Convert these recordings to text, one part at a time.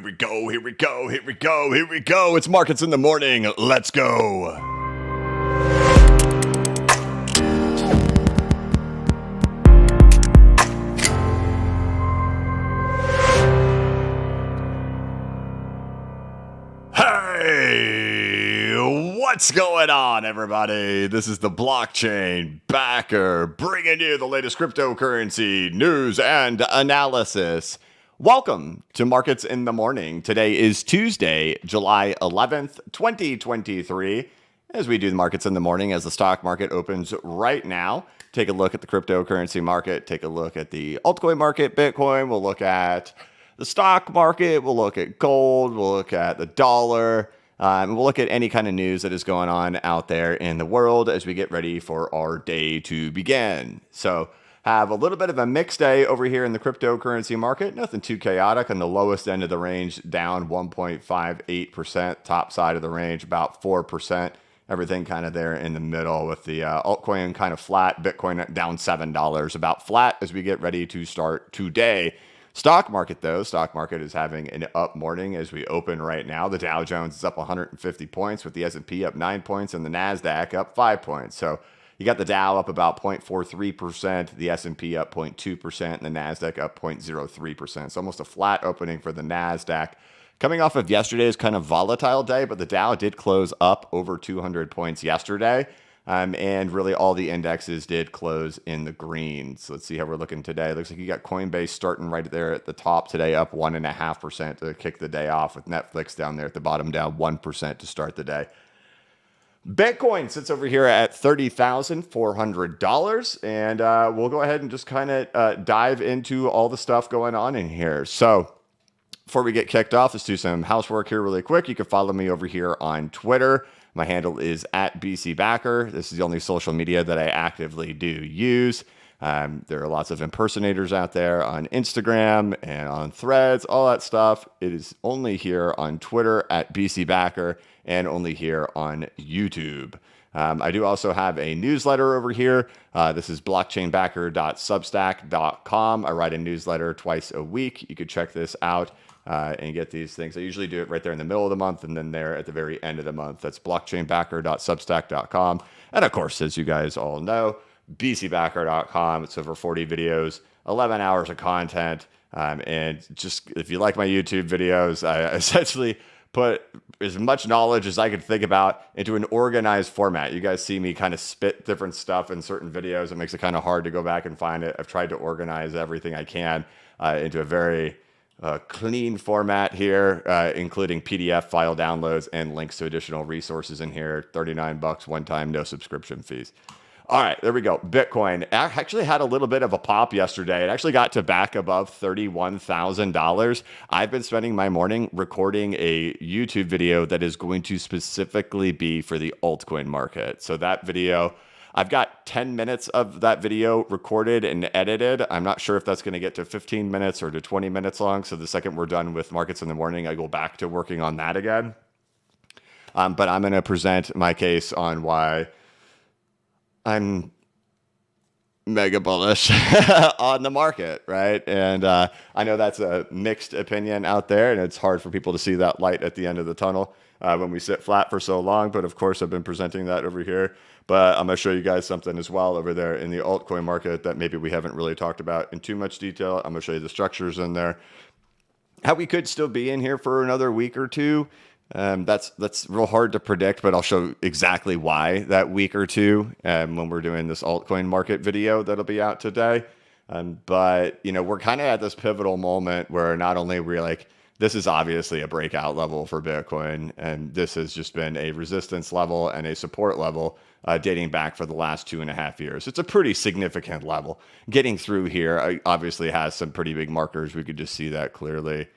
Here we go. Here we go. Here we go. Here we go. It's markets in the morning. Let's go. Hey, what's going on, everybody? This is the Blockchain Backer, bringing you the latest cryptocurrency news and analysis. Welcome to Markets in the Morning. Today is Tuesday, July 11th, 2023. As we do the Markets in the Morning, as the stock market opens right now, take a look at the cryptocurrency market, take a look at the altcoin market, Bitcoin. We'll look at the stock market, we'll look at gold, we'll look at the dollar, we'll look at any kind of news that is going on out there in the world as we get ready for our day to begin. So have a little bit of a mixed day over here in the cryptocurrency market. Nothing too chaotic. On the lowest end of the range, down 1.58%. Top side of the range, about 4%. Everything kind of there in the middle with the altcoin kind of flat. Bitcoin down $7, about flat as we get ready to start today. Stock market, though, stock market is having an up morning as we open right now. The Dow Jones is up 150 points with the S&P up 9 points and the NASDAQ up 5 points. So you got the Dow up about 0.43%, the S&P up 0.2%, and the NASDAQ up 0.03%. It's almost a flat opening for the NASDAQ. Coming off of yesterday's kind of volatile day, but the Dow did close up over 200 points yesterday. And really all the indexes did close in the green. So let's see how we're looking today. It looks like you got Coinbase starting right there at the top today, up 1.5% to kick the day off, with Netflix down there at the bottom, down 1% to start the day. Bitcoin sits over here at $30,400, and we'll go ahead and just kind of dive into all the stuff going on in here. So before we get kicked off, let's do some housework here really quick. You can follow me over here on Twitter. My handle is @BCBacker. This is the only social media that I actively do use. There are lots of impersonators out there on Instagram and on Threads, all that stuff. It is only here on Twitter @BCBacker and only here on YouTube. I do also have a newsletter over here. This is blockchainbacker.substack.com. I write a newsletter twice a week. You could check this out and get these things. I usually do it right there in the middle of the month and then there at the very end of the month. That's blockchainbacker.substack.com. And of course, as you guys all know, bcbacker.com. It's over 40 videos, 11 hours of content. And just if you like my YouTube videos, I essentially put as much knowledge as I could think about into an organized format. You guys see me kind of spit different stuff in certain videos. It makes it kind of hard to go back and find it. I've tried to organize everything I can into a very clean format here, including PDF file downloads and links to additional resources in here. $39 one time, no subscription fees. All right, there we go. Bitcoin actually had a little bit of a pop yesterday. It actually got to back above $31,000. I've been spending my morning recording a YouTube video that is going to specifically be for the altcoin market. So that video, I've got 10 minutes of that video recorded and edited. I'm not sure if that's going to get to 15 minutes or to 20 minutes long. So the second we're done with Markets in the Morning, I go back to working on that again. But I'm going to present my case on why I'm mega bullish on the market, right? And I know that's a mixed opinion out there, and it's hard for people to see that light at the end of the tunnel when we sit flat for so long. But of course, I've been presenting that over here. But I'm going to show you guys something as well over there in the altcoin market that maybe we haven't really talked about in too much detail. I'm going to show you the structures in there, how we could still be in here for another week or two. That's real hard to predict, but I'll show exactly why that week or two when we're doing this altcoin market video that'll be out today. But, you know, we're kind of at this pivotal moment where not only we're like, this is obviously a breakout level for Bitcoin, and this has just been a resistance level and a support level dating back for the last 2.5 years. It's a pretty significant level. Getting through here obviously has some pretty big markers. We could just see that clearly.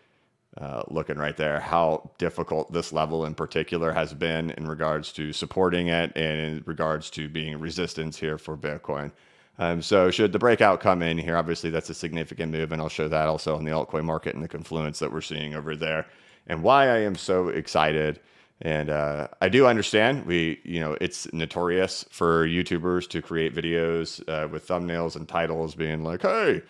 Looking right there, how difficult this level in particular has been in regards to supporting it and in regards to being resistance here for Bitcoin. So should the breakout come in here, obviously that's a significant move, and I'll show that also in the altcoin market and the confluence that we're seeing over there and why I am so excited. And I do understand it's notorious for YouTubers to create videos with thumbnails and titles being like, hey,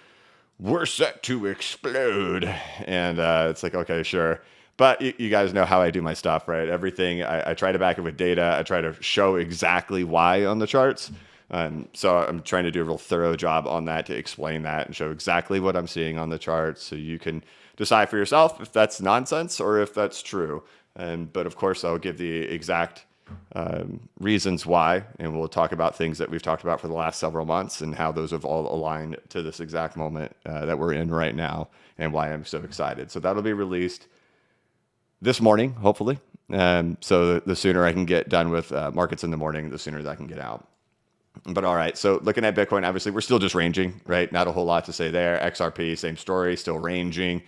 we're set to explode. And it's like, okay, sure. But you guys know how I do my stuff, right? Everything, I try to back it with data. I try to show exactly why on the charts. So I'm trying to do a real thorough job on that to explain that and show exactly what I'm seeing on the charts so you can decide for yourself if that's nonsense or if that's true. But of course, I'll give the exact reasons why, and we'll talk about things that we've talked about for the last several months and how those have all aligned to this exact moment that we're in right now and why I'm so excited. So that'll be released this morning, hopefully. So the sooner I can get done with markets in the morning, the sooner that I can get out. But all right, so looking at Bitcoin, obviously we're still just ranging, right? Not a whole lot to say there. XRP, same story, still ranging.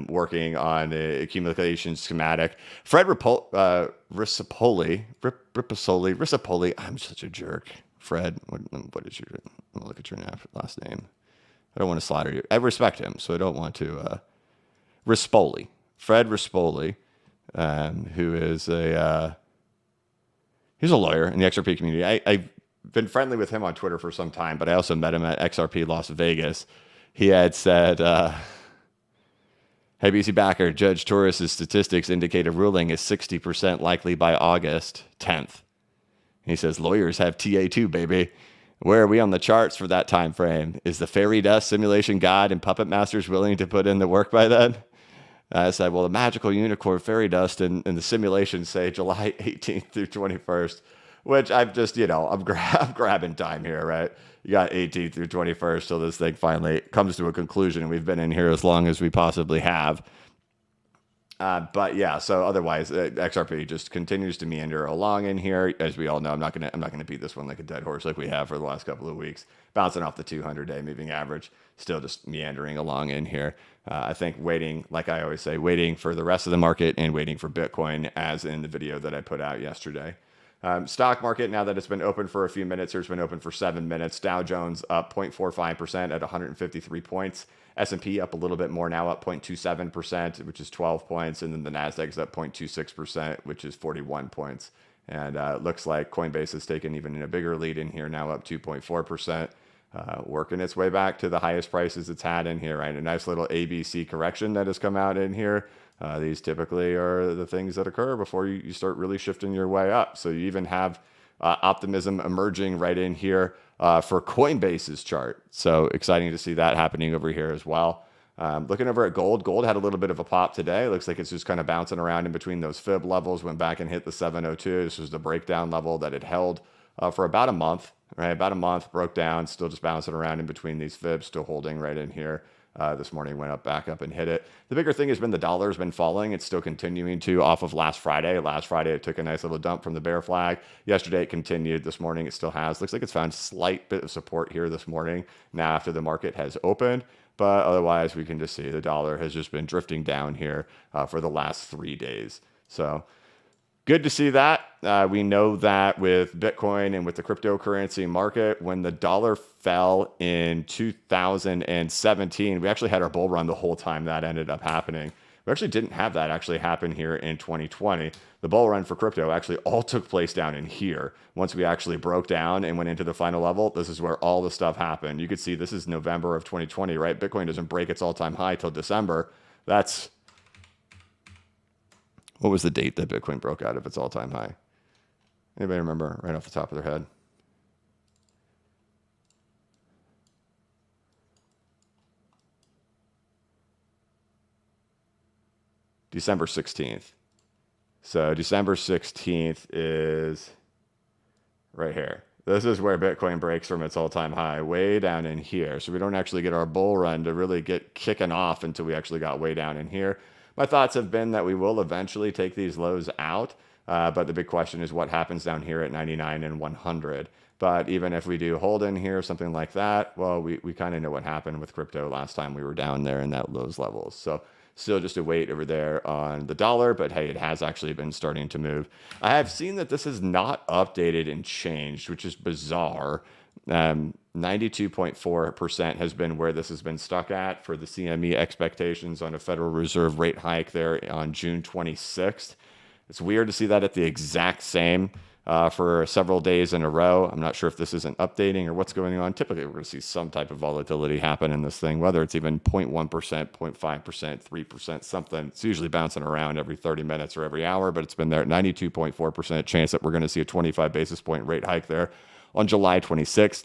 Working on a accumulation schematic. Fred Risipoli, I'm such a jerk. Fred, what is your, I'm gonna look at your last name. I don't want to slaughter you. I respect him, so I don't want to. Rispoli, Fred Rispoli, who is he's a lawyer in the XRP community. I've been friendly with him on Twitter for some time, but I also met him at XRP Las Vegas. He had said, hey, BC Backer, Judge Torres's statistics indicate a ruling is 60% likely by August 10th. He says, lawyers have TA2, baby. Where are we on the charts for that time frame? Is the fairy dust simulation god and puppet masters willing to put in the work by then? I said, well, the magical unicorn fairy dust and the simulations say July 18th through 21st, which I'm just, I'm grabbing time here, right? You got 18th through 21st till this thing finally comes to a conclusion, and we've been in here as long as we possibly have. But yeah, so otherwise, XRP just continues to meander along in here. As we all know, I'm not gonna beat this one like a dead horse like we have for the last couple of weeks, bouncing off the 200-day moving average, still just meandering along in here. I think waiting, like I always say, waiting for the rest of the market and waiting for Bitcoin, as in the video that I put out yesterday. Stock market, now that it's been open for a few minutes, here it's been open for 7 minutes. Dow Jones up 0.45% at 153 points. S&P up a little bit more now, up 0.27%, which is 12 points. And then the NASDAQ is up 0.26%, which is 41 points. And looks like Coinbase has taken even a bigger lead in here, now up 2.4%. Working its way back to the highest prices it's had in here, right? A nice little ABC correction that has come out in here. These typically are the things that occur before you start really shifting your way up. So you even have optimism emerging right in here for Coinbase's chart. So exciting to see that happening over here as well. Looking over at gold, gold had a little bit of a pop today. Looks like it's just kind of bouncing around in between those fib levels, went back and hit the 702. This was the breakdown level that it held for about a month, right? About a month, broke down, still just bouncing around in between these fibs, still holding right in here. This morning went back up and hit it. The bigger thing has been the dollar has been falling. It's still continuing to off of last Friday. Last Friday, it took a nice little dump from the bear flag. Yesterday, it continued. This morning, it still has. Looks like it's found slight bit of support here this morning now after the market has opened. But otherwise, we can just see the dollar has just been drifting down here for the last 3 days. So good to see that. We know that with Bitcoin and with the cryptocurrency market, when the dollar fell in 2017, we actually had our bull run the whole time that ended up happening. We actually didn't have that actually happen here in 2020. The bull run for crypto actually all took place down in here. Once we actually broke down and went into the final level, this is where all the stuff happened. You could see this is November of 2020, right? Bitcoin doesn't break its all-time high till December. What was the date that Bitcoin broke out of its all-time high? Anybody remember right off the top of their head? December 16th. So December 16th is right here. This is where Bitcoin breaks from its all-time high, way down in here. So we don't actually get our bull run to really get kicking off until we actually got way down in here. My thoughts have been that we will eventually take these lows out, but the big question is what happens down here at 99 and 100. But even if we do hold in here, something like that, well, we kind of know what happened with crypto last time we were down there in that lows levels. So still just a wait over there on the dollar, but hey, it has actually been starting to move. I have seen that this is not updated and changed, which is bizarre. 92.4% has been where this has been stuck at for the CME expectations on a Federal Reserve rate hike there on June 26th. It's weird to see that at the exact same for several days in a row. I'm not sure if this isn't updating or what's going on. Typically, we're going to see some type of volatility happen in this thing, whether it's even 0.1%, 0.5%, 3%, something. It's usually bouncing around every 30 minutes or every hour, but it's been there. 92.4% chance that we're going to see a 25 basis point rate hike there on July 26th.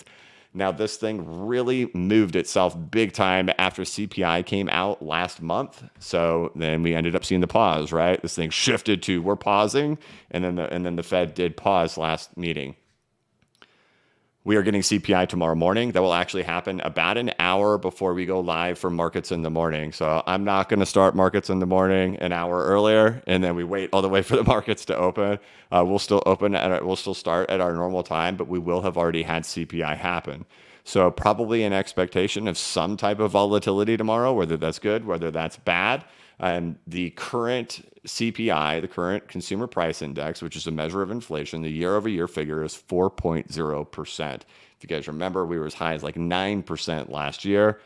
Now, this thing really moved itself big time after CPI came out last month. So then we ended up seeing the pause, right? This thing shifted to we're pausing, and then the Fed did pause last meeting. We are getting CPI tomorrow morning. That will actually happen about an hour before we go live for markets in the morning. So I'm not going to start markets in the morning an hour earlier, and then we wait all the way for the markets to open. We'll still start at our normal time, but we will have already had CPI happen. So probably an expectation of some type of volatility tomorrow, whether that's good, whether that's bad. And the current CPI, the current consumer price index, which is a measure of inflation, the year-over-year figure is 4.0%. If you guys remember, we were as high as like 9% last year.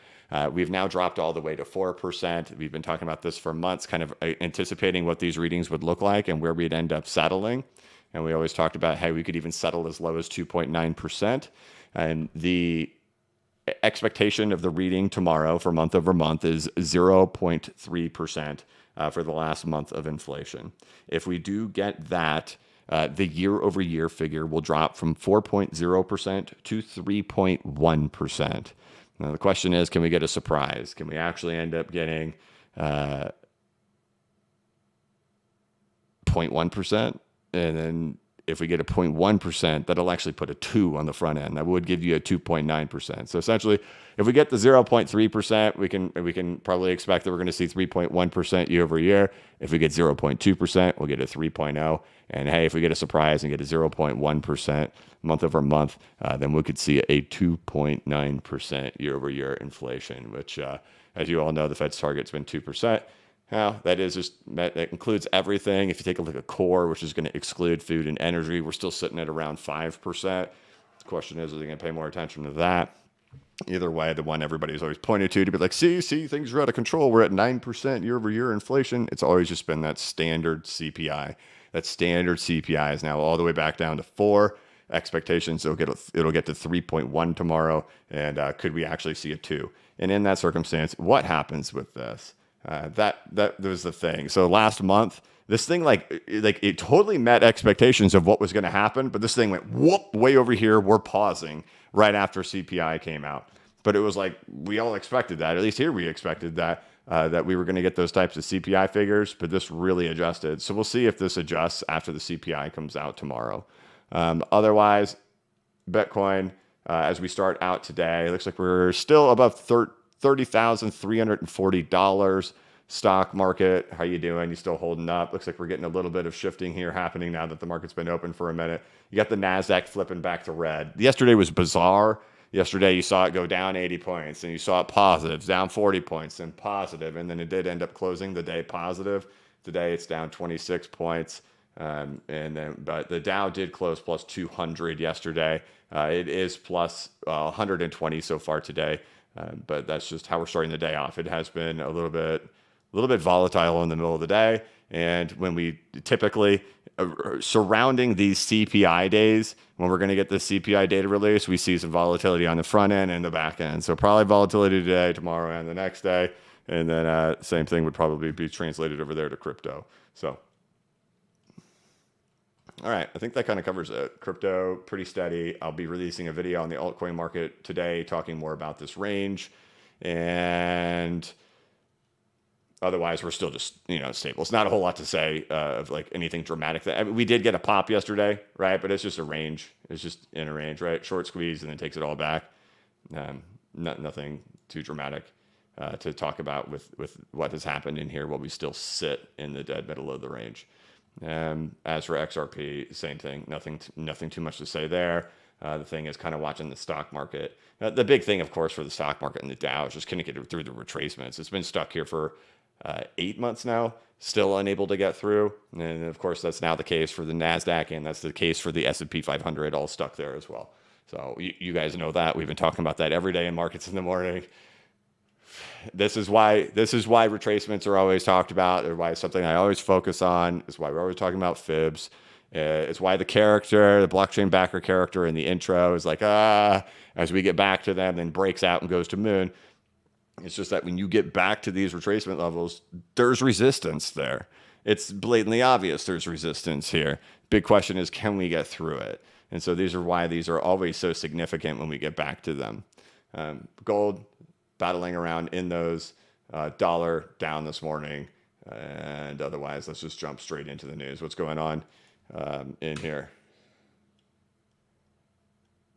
We've now dropped all the way to 4%. We've been talking about this for months, kind of anticipating what these readings would look like and where we'd end up settling. And we always talked about, hey, we could even settle as low as 2.9%. And the expectation of the reading tomorrow for month over month is 0.3% for the last month of inflation. If we do get that, the year over year figure will drop from 4.0% to 3.1%. Now, the question is, can we get a surprise? Can we actually end up getting 0.1%? And then if we get a 0.1%, that'll actually put a 2 on the front end. That would give you a 2.9%. So essentially, if we get the 0.3%, we can probably expect that we're going to see 3.1% year over year. If we get 0.2%, we'll get a 3.0. And hey, if we get a surprise and get a 0.1% month over month, then we could see a 2.9% year over year inflation, which, as you all know, the Fed's target's been 2%. Now, that includes everything. If you take a look at core, which is going to exclude food and energy, we're still sitting at around 5%. The question is they going to pay more attention to that? Either way, the one everybody's always pointed to be like, see, things are out of control. We're at 9% year over year inflation. It's always just been that standard CPI. That standard CPI is now all the way back down to 4. Expectations, it'll get to 3.1 tomorrow. And could we actually see a 2? And in that circumstance, what happens with this? That was the thing. So last month, this thing like it totally met expectations of what was going to happen, but this thing went whoop way over here. We're pausing right after CPI came out, but it was like we all expected that. At least here we expected that we were going to get those types of CPI figures, but this really adjusted. So we'll see if this adjusts after the CPI comes out tomorrow. Otherwise, Bitcoin as we start out today, it looks like we're still above $30,340. Stock market, how you doing? You still holding up? Looks like we're getting a little bit of shifting here happening now that the market's been open for a minute. You got the NASDAQ flipping back to red. Yesterday was bizarre. Yesterday you saw it go down 80 points, and you saw it positive, down 40 points, and positive, and then it did end up closing the day positive. Today it's down 26 points, but the Dow did close plus 200 yesterday. It is plus 120 so far today. But that's just how we're starting the day off. It has been a little bit volatile in the middle of the day. And when we typically, surrounding these CPI days, when we're going to get the CPI data release, we see some volatility on the front end and the back end. So probably volatility today, tomorrow, and the next day. And then same thing would probably be translated over there to crypto. So, all right, I think that kind of covers it. Crypto, pretty steady. I'll be releasing a video on the altcoin market today talking more about this range. And otherwise, we're still just, stable. It's not a whole lot to say of like anything dramatic. I mean, we did get a pop yesterday, right? But it's just a range. It's just in a range, right? Short squeeze and then takes it all back. Nothing too dramatic to talk about with what has happened in here while we still sit in the dead middle of the range. As for XRP, same thing. Nothing too much to say there. The thing is kind of watching the stock market. The big thing, of course, for the stock market and the Dow is just kind of get through the retracements. It's been stuck here for 8 months now, still unable to get through. And of course, that's now the case for the NASDAQ, and that's the case for the S&P 500, all stuck there as well. So you guys know that. We've been talking about that every day in markets in the morning. This is why retracements are always talked about, or why it's something I always focus on. Is why we're always talking about fibs. It's why the blockchain backer character in the intro is like, as we get back to them, then breaks out and goes to moon. It's just that when you get back to these retracement levels, there's resistance there. It's blatantly obvious there's resistance here. Big question is, can we get through it? And so these are why these are always so significant when we get back to them. Gold battling around in those, dollar down this morning. And otherwise, let's just jump straight into the news. What's going on in here?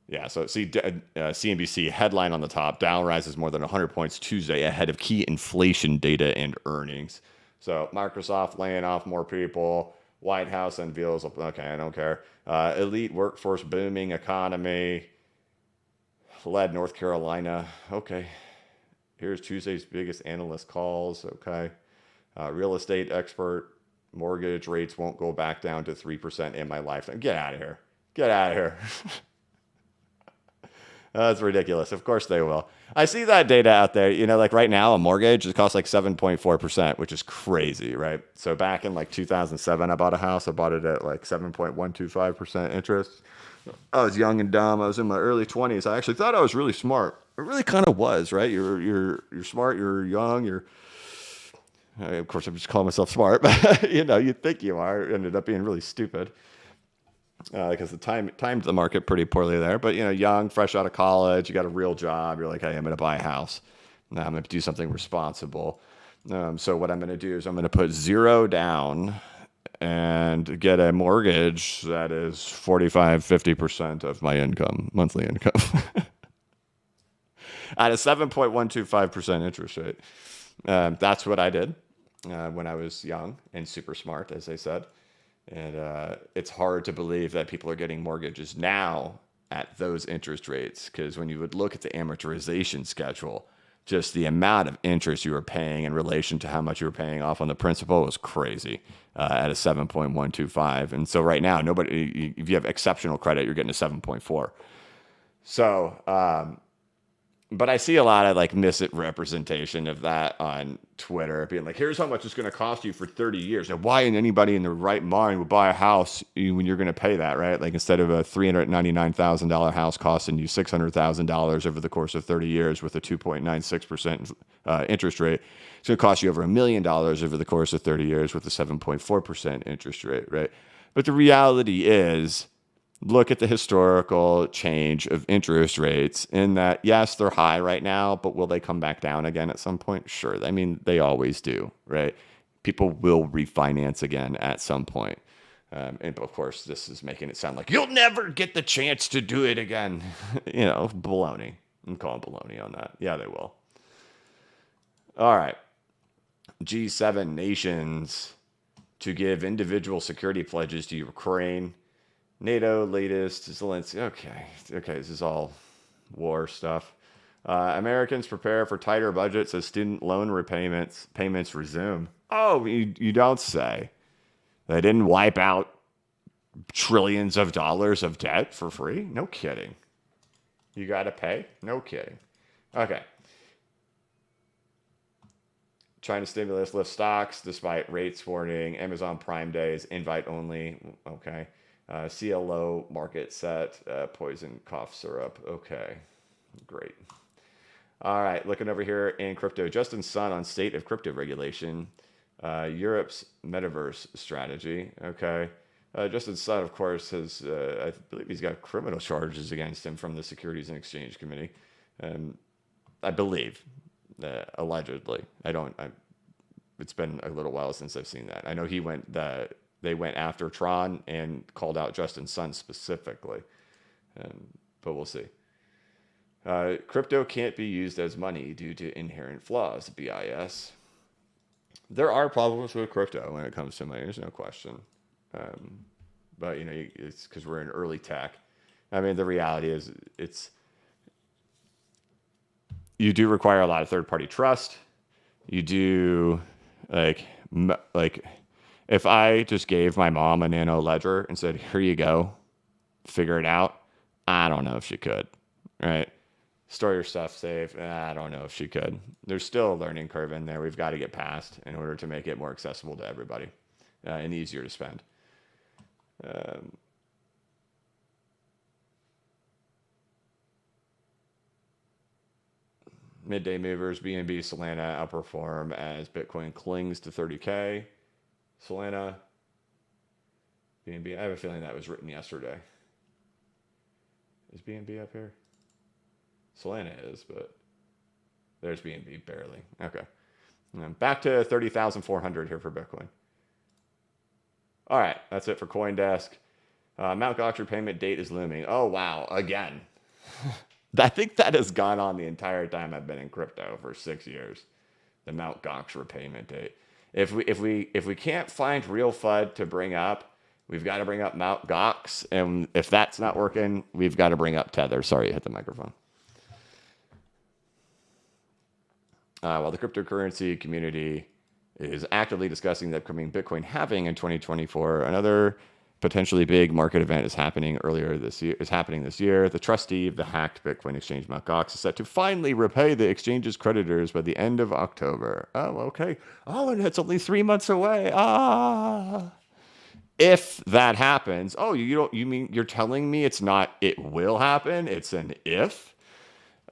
Yeah, so see CNBC headline on the top, Dow rises more than 100 points Tuesday ahead of key inflation data and earnings. So Microsoft laying off more people, White House unveils, okay, I don't care. Elite workforce booming economy, led North Carolina. Okay, here's Tuesday's biggest analyst calls. Okay, real estate expert, mortgage rates won't go back down to 3% in my lifetime. Get out of here. Get out of here. That's ridiculous. Of course they will. I see that data out there. You know, like right now, a mortgage, it costs like 7.4%, which is crazy, right? So back in like 2007, I bought a house. I bought it at like 7.125% interest. I was young and dumb. I was in my early 20s. I actually thought I was really smart. I really kind of was, right? You're smart. You're young. Of course, I'm just calling myself smart, but you know, you think you are. It ended up being really stupid. Because the timed the market pretty poorly there. But, you know, young, fresh out of college, you got a real job. You're like, hey, I'm going to buy a house. Now I'm going to do something responsible. So what I'm going to do is I'm going to put $0 down and get a mortgage that is 50% of my income, monthly income, at a 7.125% interest rate. That's what I did when I was young and super smart, as they said. And it's hard to believe that people are getting mortgages now at those interest rates, because when you would look at the amortization schedule, just the amount of interest you were paying in relation to how much you were paying off on the principal was crazy at a 7.125. And so right now, if you have exceptional credit, you're getting a 7.4. So, but I see a lot of like misrepresentation of that on Twitter, being like, here's how much it's going to cost you for 30 years. Now, why anybody in their right mind would buy a house when you're going to pay that, right? Like instead of a $399,000 house costing you $600,000 over the course of 30 years with a 2.96% interest rate, it's going to cost you over $1 million over the course of 30 years with a 7.4% interest rate, right? But the reality is, look at the historical change of interest rates in that, yes, they're high right now, but will they come back down again at some point? Sure. I mean, they always do, right? People will refinance again at some point. And of course, this is making it sound like you'll never get the chance to do it again. You know, baloney. I'm calling baloney on that. Yeah, they will. All right. G7 nations to give individual security pledges to Ukraine. NATO latest Zelensky. Okay, this is all war stuff. Americans prepare for tighter budgets as student loan payments resume. Oh, you don't say. They didn't wipe out trillions of dollars of debt for free? No kidding. You got to pay? No kidding. Okay. China stimulus lifts stocks despite rates warning. Amazon Prime Days invite only. Okay. CLO market set, poison cough syrup. Okay, great. All right, looking over here in crypto. Justin Sun on state of crypto regulation. Europe's metaverse strategy. Okay. Justin Sun, of course, has, I believe he's got criminal charges against him from the Securities and Exchange Committee. I believe, allegedly. It's been a little while since I've seen that. I know they went after Tron and called out Justin Sun specifically, but we'll see. Crypto can't be used as money due to inherent flaws, BIS. There are problems with crypto when it comes to money, there's no question. But, you know, it's because we're in early tech. I mean, the reality is you do require a lot of third-party trust. You do, like if I just gave my mom a nano ledger and said, here you go, figure it out, I don't know if she could, right? Store your stuff safe, I don't know if she could. There's still a learning curve in there we've got to get past in order to make it more accessible to everybody and easier to spend. Midday movers, BNB, Solana outperform as Bitcoin clings to 30K. Solana, BNB, I have a feeling that was written yesterday. Is BNB up here? Solana is, but there's BNB barely. Okay. Back to 30,400 here for Bitcoin. All right, that's it for CoinDesk. Mt. Gox repayment date is looming. Oh, wow, again. I think that has gone on the entire time I've been in crypto for 6 years. The Mt. Gox repayment date. If we can't find real FUD to bring up, we've got to bring up Mt. Gox, and if that's not working, we've got to bring up Tether. Sorry, I hit the microphone. While the cryptocurrency community is actively discussing the upcoming Bitcoin halving in 2024, another potentially big market event is happening this year. The trustee of the hacked Bitcoin exchange Mt. Gox is set to finally repay the exchange's creditors by the end of October. Oh, okay. Oh, and it's only 3 months away. If that happens, you mean you're telling me it's not it will happen, it's an if?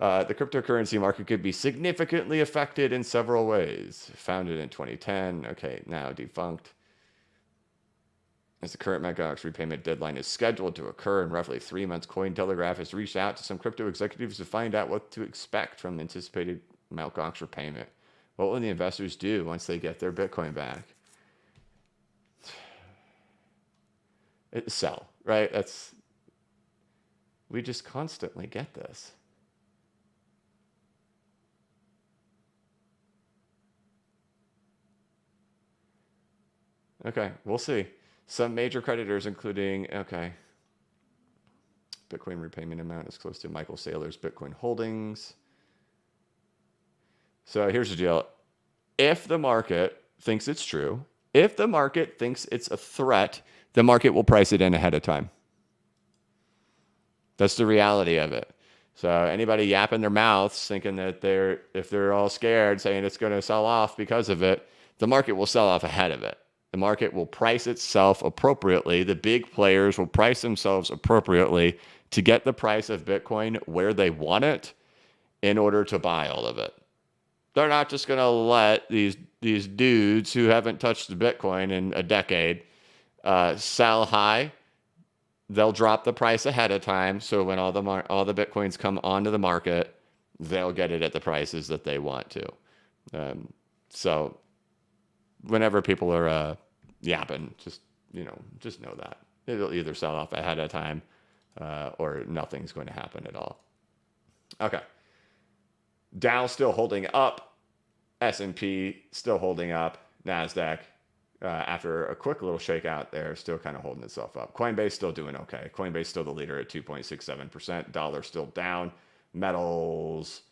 The cryptocurrency market could be significantly affected in several ways. Founded in 2010, okay, now defunct. As the current Mt. Gox repayment deadline is scheduled to occur in roughly 3 months, Cointelegraph has reached out to some crypto executives to find out what to expect from anticipated Mt. Gox repayment. What will the investors do once they get their Bitcoin back? Sell, right? We just constantly get this. Okay, we'll see. Some major creditors, including, Bitcoin repayment amount is close to Michael Saylor's Bitcoin holdings. So here's the deal. If the market thinks it's true, if the market thinks it's a threat, the market will price it in ahead of time. That's the reality of it. So anybody yapping their mouths thinking that if they're all scared, saying it's going to sell off because of it, the market will sell off ahead of it. The market will price itself appropriately. The big players will price themselves appropriately to get the price of Bitcoin where they want it in order to buy all of it. They're not just going to let these dudes who haven't touched the Bitcoin in a decade sell high. They'll drop the price ahead of time, so when all the Bitcoins come onto the market, they'll get it at the prices that they want to. So whenever people are yapping, just know that it'll either sell off ahead of time or nothing's going to happen at all. Okay. Dow still holding up. S&P still holding up. NASDAQ, after a quick little shakeout there, still kind of holding itself up. Coinbase still doing okay. Coinbase still the leader at 2.67%. Dollar still down. Metals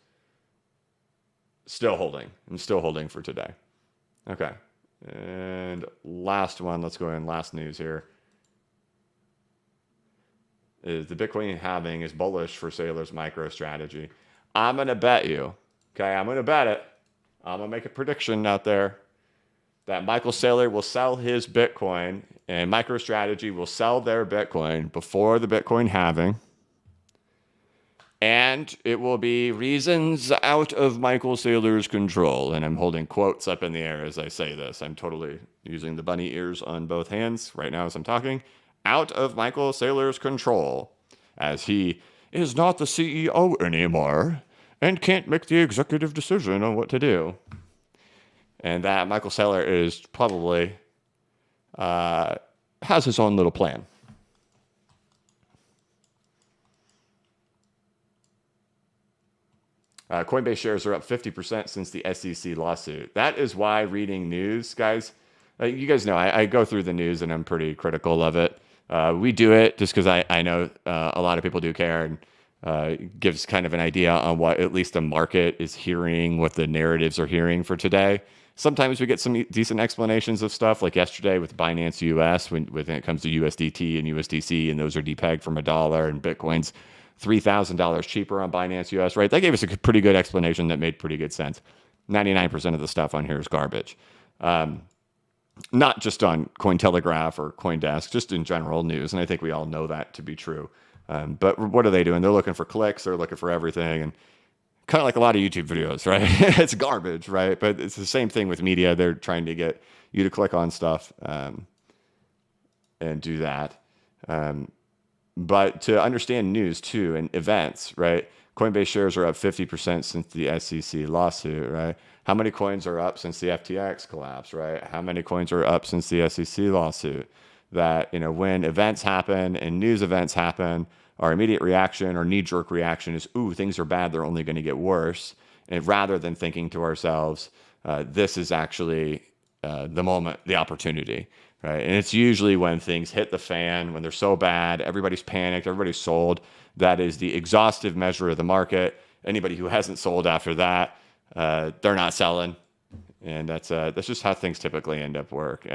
still holding. And still holding for today. Okay. And last one, let's go in. Last news here is the Bitcoin halving is bullish for Saylor's MicroStrategy. I'm going to bet you, I'm going to bet it. I'm going to make a prediction out there that Michael Saylor will sell his Bitcoin and MicroStrategy will sell their Bitcoin before the Bitcoin halving. And it will be reasons out of Michael Saylor's control. And I'm holding quotes up in the air as I say this. I'm totally using the bunny ears on both hands right now as I'm talking. Out of Michael Saylor's control, as he is not the CEO anymore and can't make the executive decision on what to do. And that Michael Saylor is probably has his own little plan. Coinbase shares are up 50% since the SEC lawsuit. That is why reading news, guys, you guys know I go through the news and I'm pretty critical of it. We do it just because I know a lot of people do care, and gives kind of an idea on what at least the market is hearing, what the narratives are hearing for today. Sometimes we get some decent explanations of stuff, like yesterday with Binance US when it comes to USDT and USDC, and those are depegged from $1, and Bitcoin's $3,000 cheaper on Binance US, right? They gave us a pretty good explanation that made pretty good sense. 99% of the stuff on here is garbage. not just on Cointelegraph or CoinDesk, just in general news. And I think we all know that to be true. But what are they doing? They're looking for clicks. They're looking for everything. And kind of like a lot of YouTube videos, right? It's garbage, right? But it's the same thing with media. They're trying to get you to click on stuff and do that. But to understand news too and events, right? Coinbase shares are up 50% since the SEC lawsuit, right? How many coins are up since the FTX collapse, right? How many coins are up since the SEC lawsuit? That, when events happen and news events happen, our immediate reaction or knee-jerk reaction is, ooh, things are bad, they're only going to get worse. And rather than thinking to ourselves, this is actually the moment, the opportunity, right? And it's usually when things hit the fan, when they're so bad, everybody's panicked, everybody's sold. That is the exhaustive measure of the market. Anybody who hasn't sold after that, they're not selling. And that's just how things typically end up work.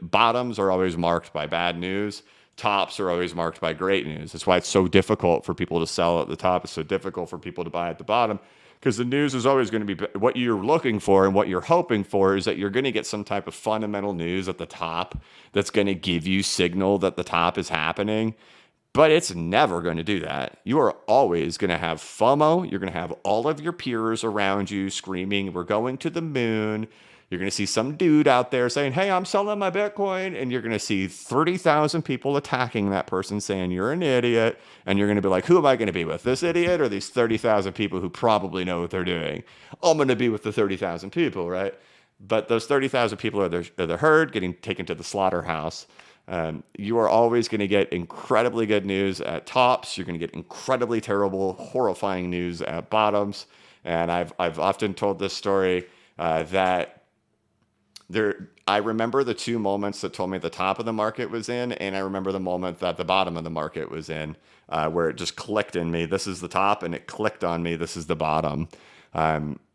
Bottoms are always marked by bad news. Tops are always marked by great news. That's why it's so difficult for people to sell at the top. It's so difficult for people to buy at the bottom, because the news is always going to be what you're looking for, and what you're hoping for is that you're going to get some type of fundamental news at the top that's going to give you signal that the top is happening. But it's never going to do that. You are always going to have FOMO. You're going to have all of your peers around you screaming, we're going to the moon. You're going to see some dude out there saying, hey, I'm selling my Bitcoin. And you're going to see 30,000 people attacking that person saying you're an idiot. And you're going to be like, who am I going to be with? This idiot or these 30,000 people who probably know what they're doing? I'm going to be with the 30,000 people, right? But those 30,000 people are the herd getting taken to the slaughterhouse. You are always going to get incredibly good news at tops. You're going to get incredibly terrible, horrifying news at bottoms. And I've often told this story that I remember the two moments that told me the top of the market was in, and I remember the moment that the bottom of the market was in, where it just clicked in me. This is the top, and it clicked on me. This is the bottom.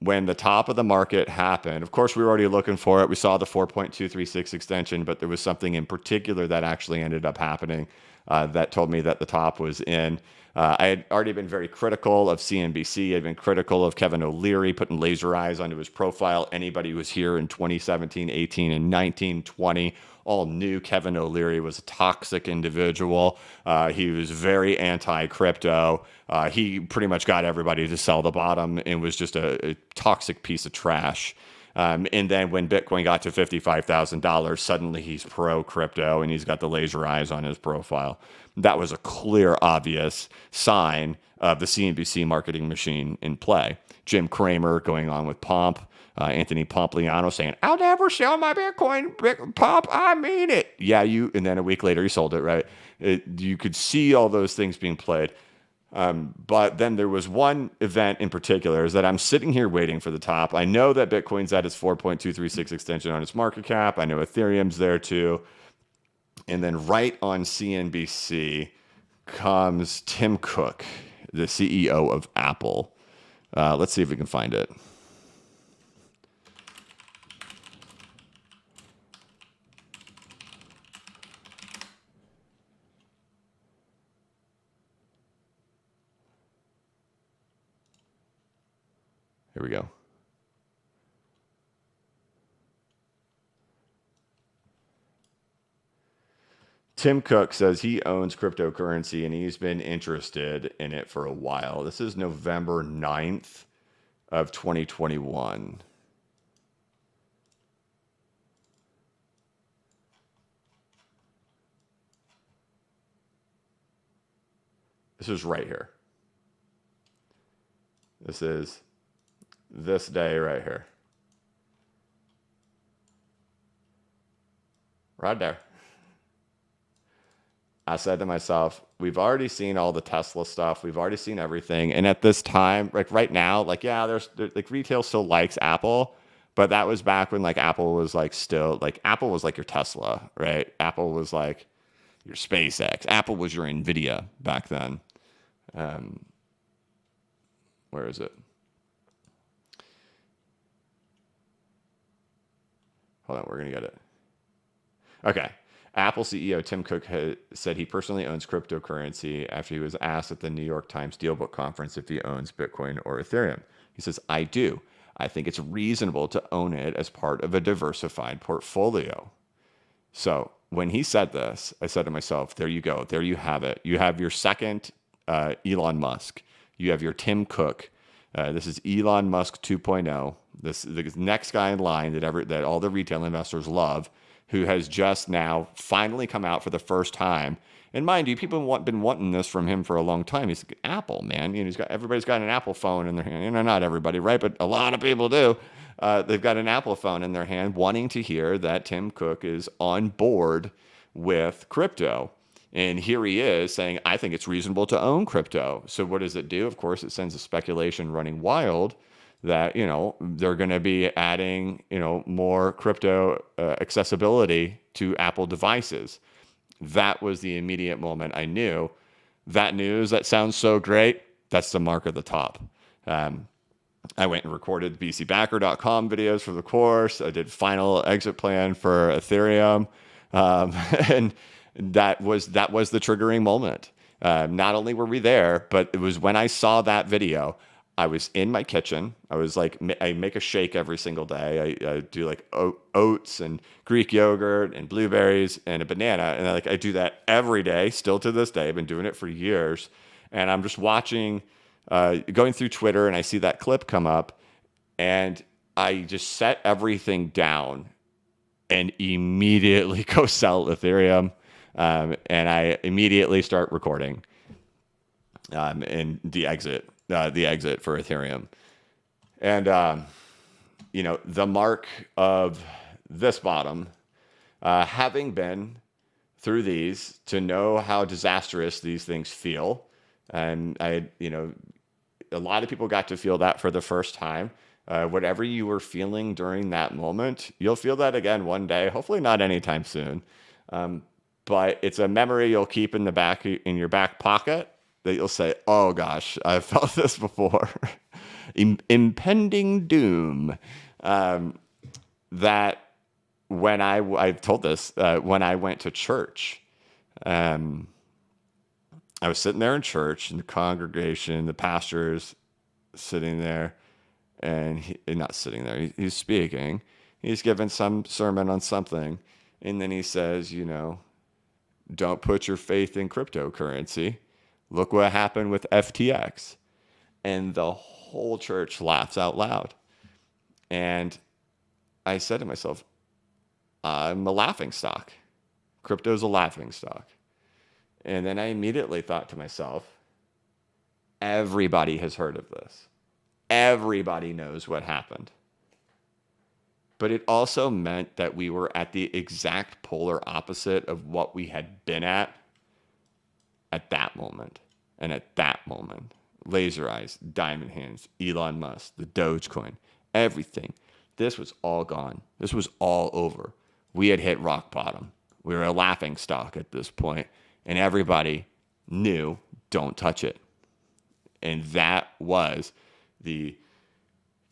When the top of the market happened, of course, we were already looking for it. We saw the 4.236 extension, but there was something in particular that actually ended up happening that told me that the top was in. I had already been very critical of CNBC. I'd been critical of Kevin O'Leary putting laser eyes onto his profile. Anybody who was here in 2017, 18, and 19, 20 all knew Kevin O'Leary was a toxic individual. He was very anti-crypto. He pretty much got everybody to sell the bottom and was just a toxic piece of trash. And then when Bitcoin got to $55,000, suddenly he's pro-crypto and he's got the laser eyes on his profile. That was a clear, obvious sign of the CNBC marketing machine in play. Jim Cramer going on with Pomp, Anthony Pompliano saying, I'll never sell my Bitcoin, Pomp, I mean it. Yeah, and then a week later he sold it, right? You could see all those things being played. But then there was one event in particular, is that I'm sitting here waiting for the top. I know that Bitcoin's at its 4.236 extension on its market cap. I know Ethereum's there too. And then right on CNBC comes Tim Cook, the CEO of Apple. Let's see if we can find it. Here we go. Tim Cook says he owns cryptocurrency and he's been interested in it for a while. This is November 9th of 2021. This is right here. This is this day right here. Right there. I said to myself, we've already seen all the Tesla stuff. We've already seen everything. And at this time, like right now, like, yeah, there's like retail still likes Apple, but that was back when like Apple was like still like Apple was like your Tesla, right? Apple was like your SpaceX. Apple was your Nvidia back then. Where is it? Hold on, we're going to get it. Okay. Apple CEO Tim Cook said he personally owns cryptocurrency after he was asked at the New York Times Dealbook Conference if he owns Bitcoin or Ethereum. He says, I do. I think it's reasonable to own it as part of a diversified portfolio. So when he said this, I said to myself, there you go. There you have it. You have your second Elon Musk. You have your Tim Cook. This is Elon Musk 2.0. The next guy in line that all the retail investors love, who has just now finally come out for the first time. And mind you, people have been wanting this from him for a long time. He's Apple, man. Everybody's got an Apple phone in their hand. Not everybody, right? But a lot of people do. They've got an Apple phone in their hand, wanting to hear that Tim Cook is on board with crypto. And here he is saying, I think it's reasonable to own crypto. So what does it do? Of course, it sends a speculation running wild that, they're going to be adding, more crypto accessibility to Apple devices. That was the immediate moment I knew that news, that sounds so great. That's the mark of the top. I went and recorded bcbacker.com videos for the course. I did final exit plan for Ethereum. And that was the triggering moment. Not only were we there, but it was when I saw that video, I was in my kitchen. I was like, I make a shake every single day. I do like oats and Greek yogurt and blueberries and a banana. And I do that every day, still to this day. I've been doing it for years. And I'm just watching, going through Twitter, and I see that clip come up, and I just set everything down and immediately go sell Ethereum. And I immediately start recording and the exit for Ethereum. And, the mark of this bottom, having been through these to know how disastrous these things feel. And a lot of people got to feel that for the first time. Whatever you were feeling during that moment, you'll feel that again one day, hopefully not anytime soon. But it's a memory you'll keep in your back pocket, that you'll say, oh gosh, I've felt this before. Impending doom. That when I've told this, when I went to church, I was sitting there in church, in the congregation, the pastor's sitting there, and not sitting there, he's speaking. He's giving some sermon on something. And then he says, don't put your faith in cryptocurrency. Look what happened with FTX. And the whole church laughs out loud. And I said to myself, I'm a laughingstock. Crypto's a laughingstock. And then I immediately thought to myself, everybody has heard of this. Everybody knows what happened. But it also meant that we were at the exact polar opposite of what we had been at that moment. And at that moment, laser eyes, diamond hands, Elon Musk, the Dogecoin, everything. This was all gone. This was all over. We had hit rock bottom. We were a laughing stock at this point, and everybody knew, don't touch it. And that was the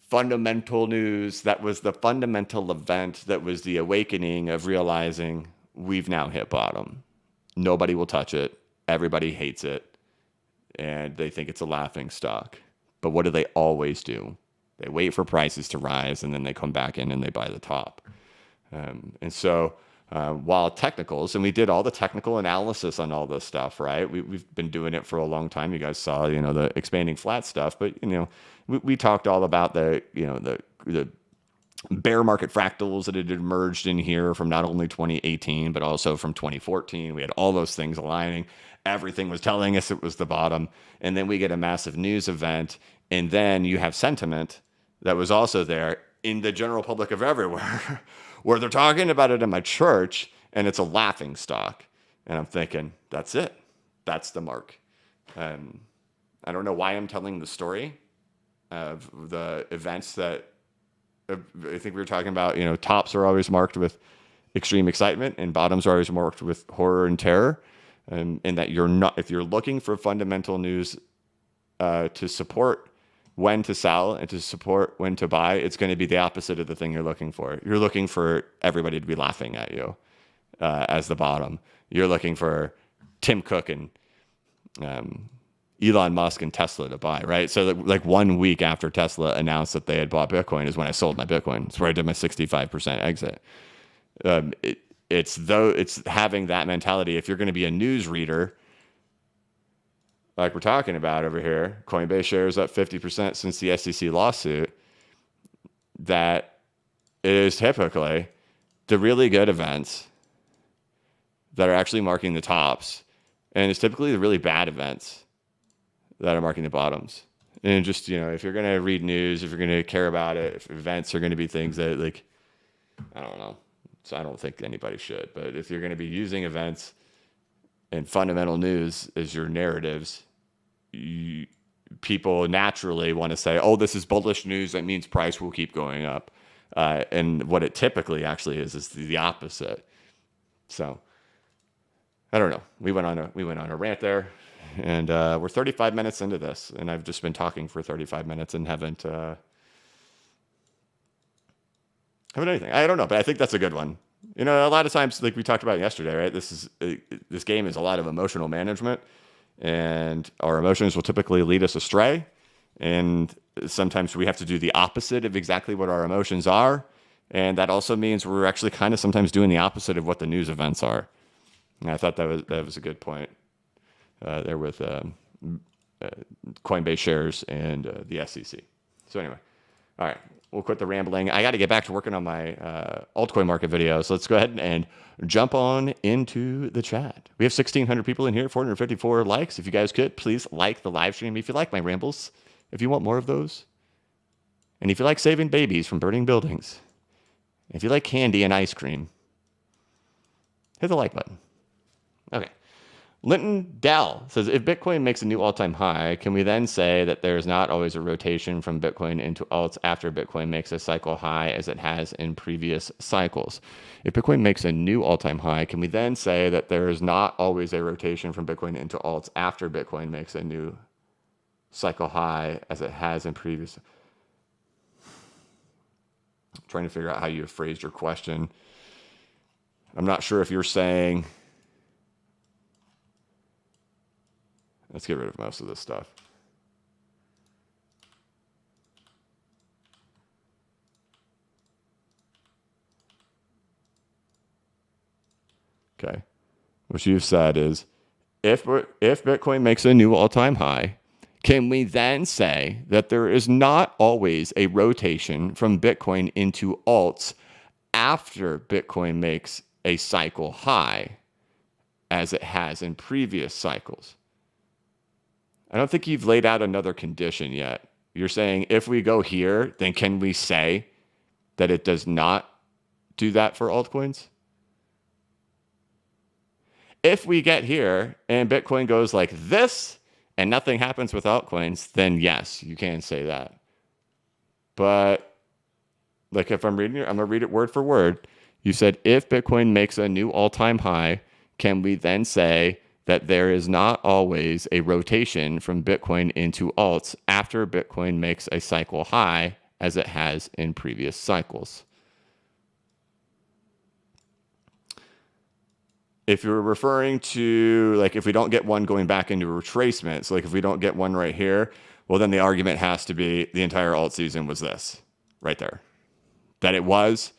fundamental news. That was the fundamental event. That was the awakening of realizing we've now hit bottom. Nobody will touch it. Everybody hates it. And they think it's a laughing stock. But what do they always do? They wait for prices to rise, and then they come back in and they buy the top. And so while technicals, and we did all the technical analysis on all this stuff, right? We've been doing it for a long time. You guys saw, the expanding flat stuff, but, we talked all about the bear market fractals that had emerged in here from not only 2018, but also from 2014. We had all those things aligning. Everything was telling us it was the bottom. And then we get a massive news event. And then you have sentiment that was also there in the general public of everywhere, where they're talking about it in my church, and it's a laughing stock. And I'm thinking, that's it. That's the mark. I don't know why I'm telling the story of the events that I think we were talking about. Tops are always marked with extreme excitement, and bottoms are always marked with horror and terror. And that if you're looking for fundamental news to support when to sell and to support when to buy, it's going to be the opposite of the thing you're looking for. You're looking for everybody to be laughing at you as the bottom. You're looking for Tim Cook and Elon Musk and Tesla to buy, right? So like 1 week after Tesla announced that they had bought Bitcoin is when I sold my Bitcoin. It's where I did my 65% exit. It's having that mentality. If you're going to be a news reader, like we're talking about over here, Coinbase shares up 50% since the SEC lawsuit. That is typically the really good events that are actually marking the tops, and it's typically the really bad events that are marking the bottoms. And just, if you're going to read news, if you're going to care about it, if events are going to be things that, like, I don't know. So I don't think anybody should. But if you're going to be using events and fundamental news as your narratives, people naturally want to say, oh, this is bullish news. That means price will keep going up. And what it typically actually is the opposite. So I don't know. We went on a rant there, and we're 35 minutes into this, and I've just been talking for 35 minutes and haven't anything. I don't know, but I think that's a good one. A lot of times, like we talked about yesterday, right? This game is a lot of emotional management, and our emotions will typically lead us astray. And sometimes we have to do the opposite of exactly what our emotions are. And that also means we're actually kind of sometimes doing the opposite of what the news events are. And I thought that was a good point there with Coinbase shares and the SEC. So anyway, all right, we'll quit the rambling. I got to get back to working on my altcoin market video. So let's go ahead and jump on into the chat. We have 1,600 people in here, 454 likes. If you guys could, please like the live stream if you like my rambles, if you want more of those. And if you like saving babies from burning buildings, if you like candy and ice cream, hit the like button. Okay. Linton Dell says, if Bitcoin makes a new all-time high, can we then say that there is not always a rotation from Bitcoin into alts after Bitcoin makes a cycle high as it has in previous cycles? If Bitcoin makes a new all-time high, can we then say that there is not always a rotation from Bitcoin into alts after Bitcoin makes a new cycle high as it has in previous? I'm trying to figure out how you have phrased your question. I'm not sure if you're saying... Let's get rid of most of this stuff. Okay. What you've said is, if Bitcoin makes a new all-time high, can we then say that there is not always a rotation from Bitcoin into alts after Bitcoin makes a cycle high as it has in previous cycles? I don't think you've laid out another condition yet. You're saying if we go here, then can we say that it does not do that for altcoins? If we get here and Bitcoin goes like this and nothing happens with altcoins, then yes, you can say that. But like if I'm reading it, I'm going to read it word for word. You said if Bitcoin makes a new all-time high, can we then say that there is not always a rotation from Bitcoin into alts after Bitcoin makes a cycle high as it has in previous cycles? If you're referring to, like, if we don't get one going back into retracement, so like if we don't get one right here, well, then the argument has to be the entire alt season was this right there. That it was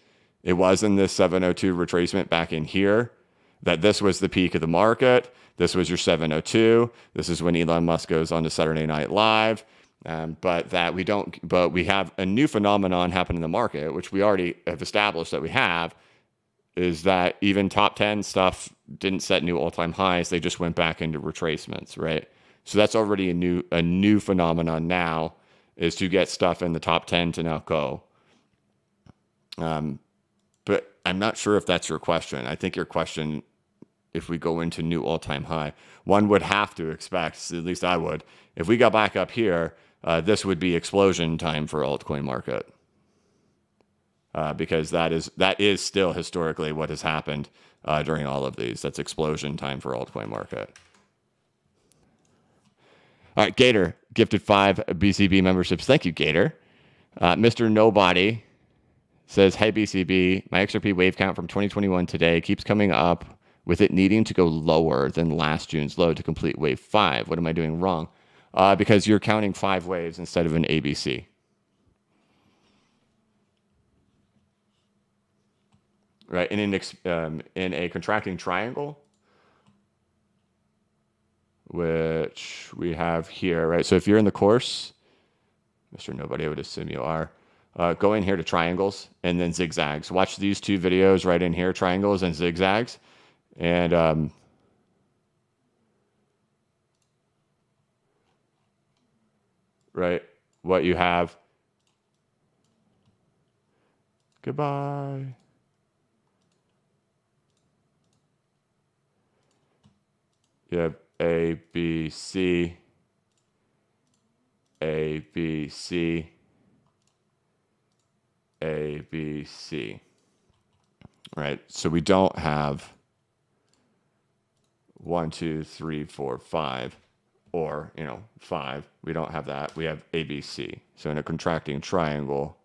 in this 702 retracement back in here, that this was the peak of the market. This was your 702. This is when Elon Musk goes on to Saturday Night Live. But we have a new phenomenon happen in the market, which we already have established that we have, is that even top 10 stuff didn't set new all-time highs. They just went back into retracements, right? So that's already a new phenomenon now, is to get stuff in the top 10 to now go. But I'm not sure if that's your question. I think your question, if we go into new all-time high, one would have to expect, at least I would, if we got back up here, this would be explosion time for altcoin market. Because that is still historically what has happened during all of these. That's explosion time for altcoin market. All right, Gator gifted 5 BCB memberships. Thank you, Gator. Mr. Nobody says, hey, BCB, my XRP wave count from 2021 today keeps coming up with it needing to go lower than last June's low to complete wave 5. What am I doing wrong? because you're counting 5 waves instead of an ABC. Right, in a contracting triangle, which we have here, right? So if you're in the course, Mr. Nobody, I would assume you are, go in here to triangles and then zigzags. Watch these 2 videos right in here, triangles and zigzags. And right, what you have. Goodbye. You have A, B, C, A, B, C, A, B, C. Right, so we don't have 1, 2, 3, 4, 5, or, 5. We don't have that. We have A, B, C. So in a contracting triangle,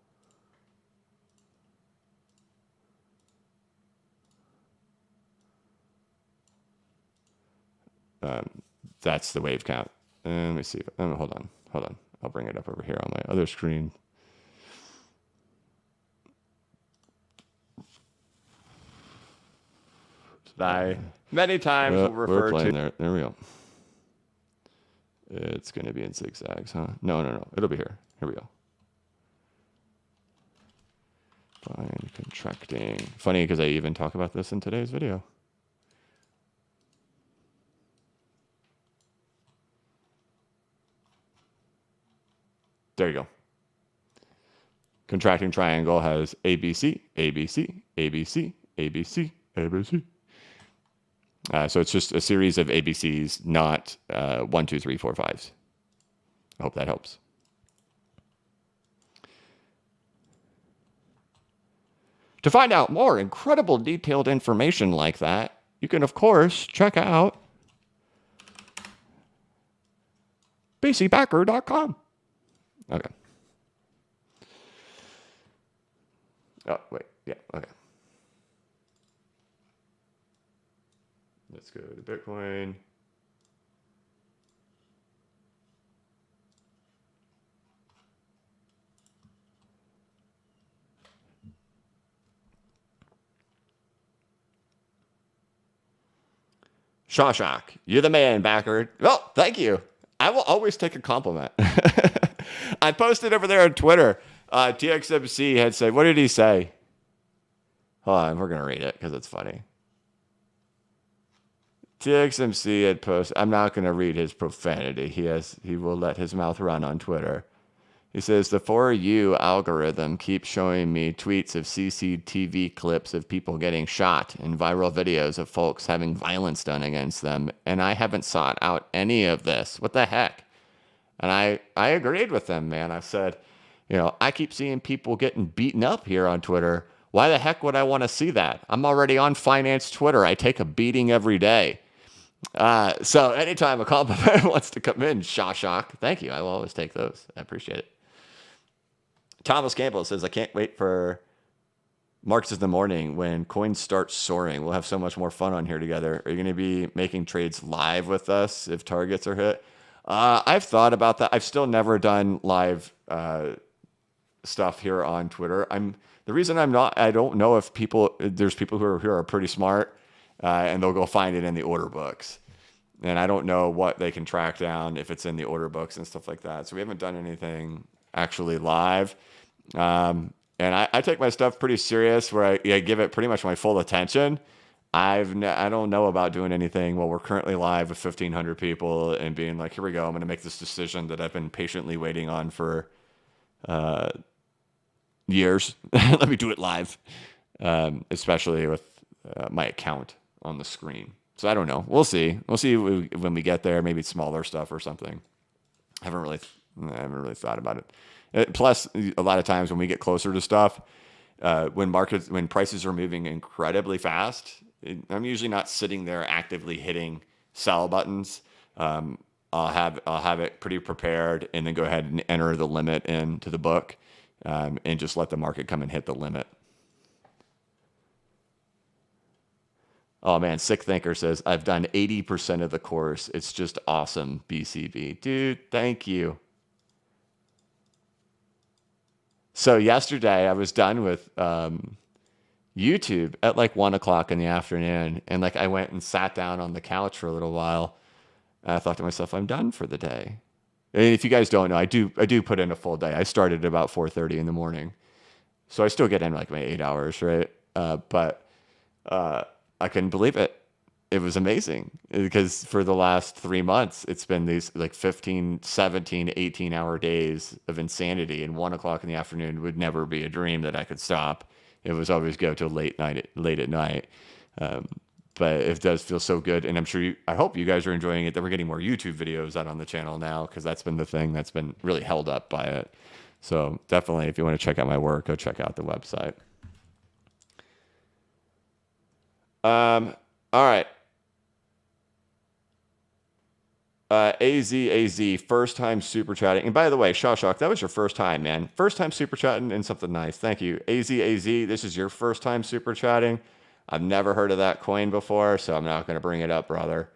that's the wave count. Let me see. Hold on. I'll bring it up over here on my other screen. I many times will refer to. There we go. It's going to be in zigzags, huh? No. It'll be here. Here we go. Fine, contracting. Funny because I even talk about this in today's video. There you go. Contracting triangle has ABC, ABC, ABC, ABC, ABC. So it's just a series of ABCs, not 1, 2, 3, 4, 5s. I hope that helps. To find out more incredible detailed information like that, you can, of course, check out bcbacker.com. Okay. Oh, wait. Yeah, okay. Let's go to Bitcoin. Shawshock, you're the man, backer. Well, thank you. I will always take a compliment. I posted over there on Twitter. TXMC had said, what did he say? Hold on, we're going to read it because it's funny. TXMC had posted, I'm not going to read his profanity. He will let his mouth run on Twitter. He says, the For You algorithm keeps showing me tweets of CCTV clips of people getting shot and viral videos of folks having violence done against them. And I haven't sought out any of this. What the heck? And I agreed with them, man. I said, I keep seeing people getting beaten up here on Twitter. Why the heck would I want to see that? I'm already on finance Twitter. I take a beating every day. So anytime a compliment wants to come in, Shawshock, thank you. I will always take those. I appreciate it. Thomas Campbell says, I can't wait for markets in the morning when coins start soaring. We'll have so much more fun on here together. Are you going to be making trades live with us if targets are hit? I've thought about that. I've still never done live stuff here on Twitter. The reason I'm not, I don't know if there's people who are pretty smart and they'll go find it in the order books. And I don't know what they can track down if it's in the order books and stuff like that. So we haven't done anything actually live. And I take my stuff pretty serious where I give it pretty much my full attention. I don't know about doing anything while we're currently live with 1,500 people and being like, here we go. I'm going to make this decision that I've been patiently waiting on for years. Let me do it live, especially with my account on the screen. So I don't know. We'll see. We'll see when we get there. Maybe smaller stuff or something. I haven't really thought about it. Plus, a lot of times when we get closer to stuff, when prices are moving incredibly fast, I'm usually not sitting there actively hitting sell buttons. I'll have it pretty prepared and then go ahead and enter the limit into the book and just let the market come and hit the limit. Oh man, Sick Thinker says, I've done 80% of the course. It's just awesome, BCB. Dude, thank you. So yesterday I was done with YouTube at like 1 o'clock in the afternoon. And like I went and sat down on the couch for a little while. And I thought to myself, I'm done for the day. And if you guys don't know, I do put in a full day. I started at about 4:30 in the morning. So I still get in like my 8 hours, right? But I couldn't believe it. It was amazing because for the last 3 months, it's been these like 15, 17, 18-hour days of insanity. And 1 o'clock in the afternoon would never be a dream that I could stop. It was always go till late at night. Um, but it does feel so good. And I hope you guys are enjoying it, that we're getting more YouTube videos out on the channel now, because that's been the thing that's been really held up by it. So definitely, if you want to check out my work, go check out the website. All right. AZ, first time super chatting. And by the way, Shawshock, that was your first time, man. First time super chatting and something nice. Thank you. AZ, this is your first time super chatting. I've never heard of that coin before, so I'm not going to bring it up, brother.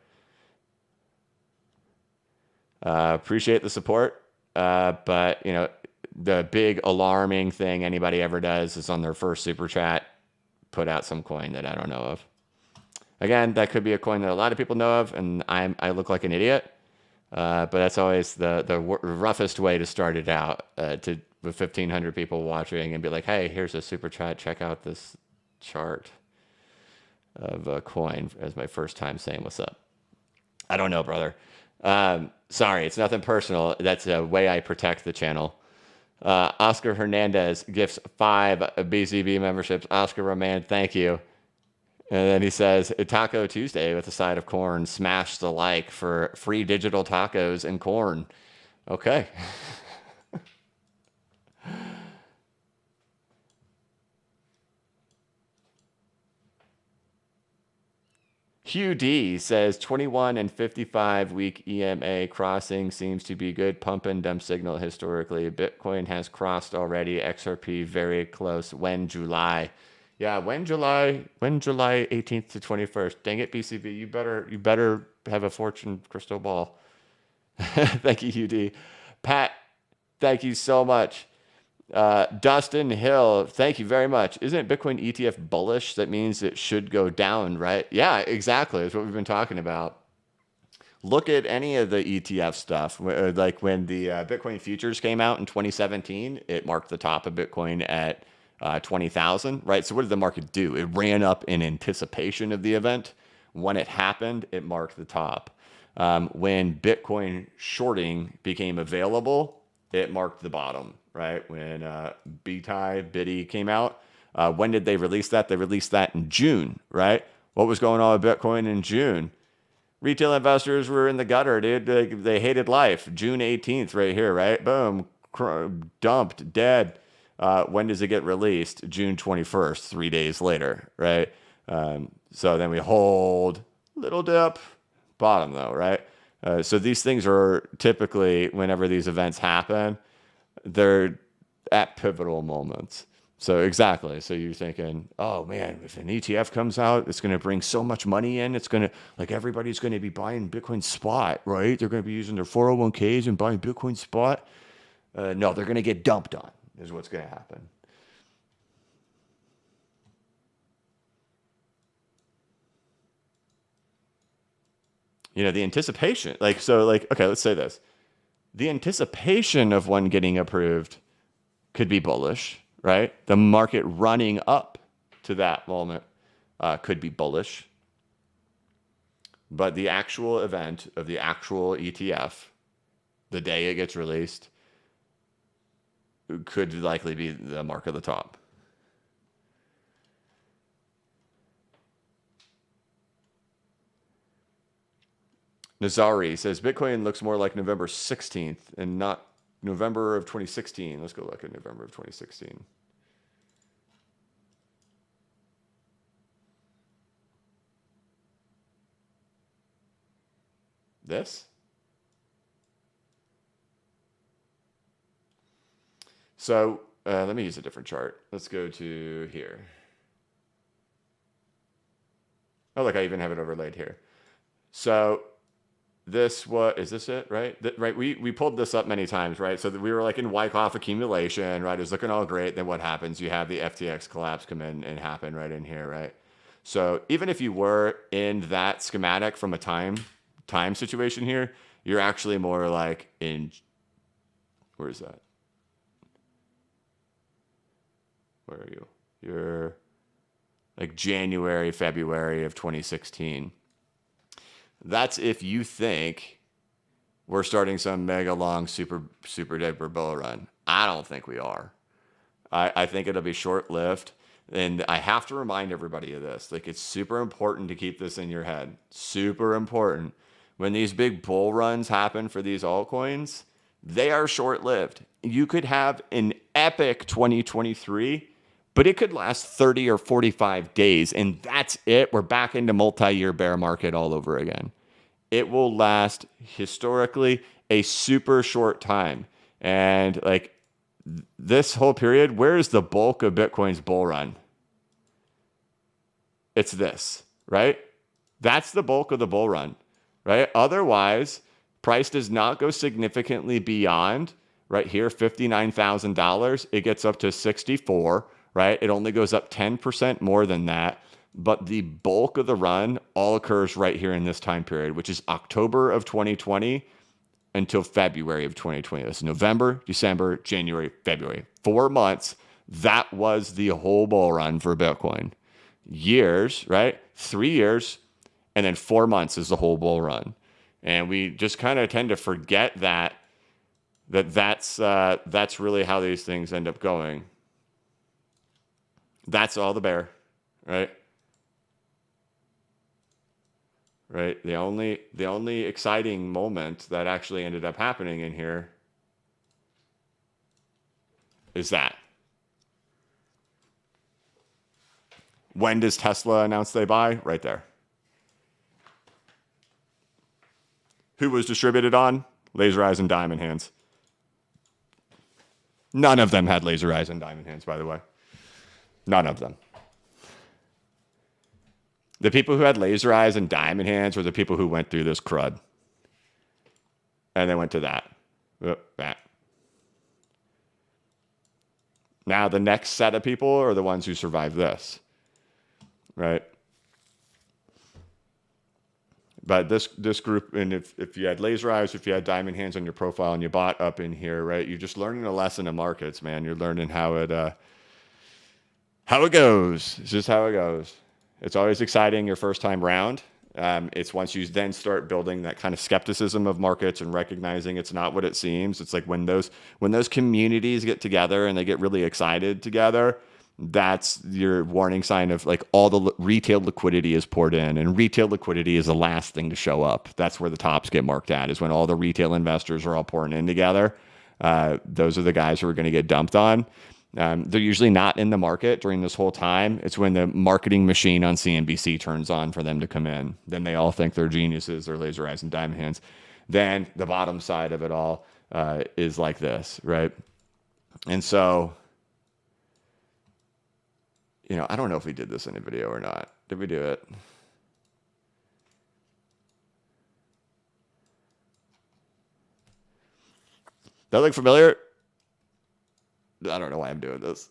Appreciate the support. But, you know, the big alarming thing anybody ever does is on their first super chat, put out some coin that I don't know of. Again, that could be a coin that a lot of people know of, and I look like an idiot. But that's always the roughest way to start it out, with 1,500 people watching and be like, hey, here's a super chat. Check out this chart of a coin as my first time saying what's up. I don't know, brother. Sorry, it's nothing personal. That's a way I protect the channel. Oscar Hernandez gifts 5 BCB memberships. Oscar Roman, thank you. And then he says, Taco Tuesday with a side of corn. Smash the like for free digital tacos and corn. Okay. Hugh D says 21 and 55 week EMA crossing seems to be good pump and dump signal historically. Bitcoin has crossed already. XRP very close. When July? Yeah, when July 18th to 21st. Dang it, BCB, you better have a fortune crystal ball. Thank you, UD. Pat, thank you so much. Dustin Hill, thank you very much. Isn't Bitcoin ETF bullish? That means it should go down, right? Yeah, exactly. That's what we've been talking about. Look at any of the ETF stuff. Like when the Bitcoin futures came out in 2017, it marked the top of Bitcoin at 20,000, right? So what did the market do? It ran up in anticipation of the event. When it happened, it marked the top. When Bitcoin shorting became available, it marked the bottom, right? When Biddy came out, when did they release that? They released that in June, right? What was going on with Bitcoin in June? Retail investors were in the gutter, dude. They hated life. June 18th, right here, right? Boom, dumped, dead. When does it get released? June 21st, 3 days later, right? So then we hold, little dip, bottom though, right? So these things are typically, whenever these events happen, they're at pivotal moments. So exactly. So you're thinking, oh man, if an ETF comes out, it's going to bring so much money in. It's going to, like, everybody's going to be buying Bitcoin spot, right? They're going to be using their 401ks and buying Bitcoin spot. No, they're going to get dumped on, is what's going to happen. You know, the anticipation, okay, let's say this. The anticipation of one getting approved could be bullish, right? The market running up to that moment could be bullish. But the actual event of the actual ETF, the day it gets released, could likely be the mark of the top. Nazari says Bitcoin looks more like November 16th and not November of 2016. Let's go look at November of 2016. This? So let me use a different chart. Let's go to here. Oh, look, I even have it overlaid here. So is this it, right? Right. We pulled this up many times, right? So that we were like in Wyckoff accumulation, right? It was looking all great. Then what happens? You have the FTX collapse come in and happen right in here, right? So even if you were in that schematic from a time situation here, you're actually more like in, where is that? Where are you? You're like January, February of 2016. That's if you think we're starting some mega long super duper bull run. I don't think we are. I think it'll be short lived. And I have to remind everybody of this. Like, it's super important to keep this in your head. Super important. When these big bull runs happen for these altcoins, they are short lived. You could have an epic 2023, but it could last 30 or 45 days. And that's it. We're back into multi-year bear market all over again. It will last historically a super short time. And like, this whole period, where's the bulk of Bitcoin's bull run? It's this, right? That's the bulk of the bull run, right? Otherwise, price does not go significantly beyond, right here, $59,000. It gets up to 64, right? It only goes up 10% more than that. But the bulk of the run all occurs right here in this time period, which is October of 2020 until February of 2020. That's November, December, January, February. 4 months. That was the whole bull run for Bitcoin. Years, right? 3 years, and then 4 months is the whole bull run. And we just kind of tend to forget that's really how these things end up going. That's all the bear, right? Right. The only exciting moment that actually ended up happening in here is that. When does Tesla announce they buy? Right there. Who was distributed on? Laser Eyes and Diamond Hands. None of them had Laser Eyes and Diamond Hands, by the way. None of them. The people who had Laser Eyes and Diamond Hands were the people who went through this crud. And they went to that. That. Now the next set of people are the ones who survived this. Right? But this group, and if you had Laser Eyes, if you had Diamond Hands on your profile and you bought up in here, right? You're just learning a lesson in markets, man. You're learning how it goes. It's just how it goes. It's always exciting your first time round. It's once you then start building that kind of skepticism of markets and recognizing it's not what it seems. It's like when those communities get together and they get really excited together, that's your warning sign of like all the retail liquidity is poured in, and retail liquidity is the last thing to show up. That's where the tops get marked at, is when all the retail investors are all pouring in together. Those are the guys who are going to get dumped on. They're usually not in the market during this whole time. It's when the marketing machine on CNBC turns on for them to come in. Then they all think they're geniuses, they're Laser Eyes and Diamond Hands. Then the bottom side of it all is like this, right? And so, I don't know if we did this in a video or not. Did we do it? That look familiar? I don't know why I'm doing this.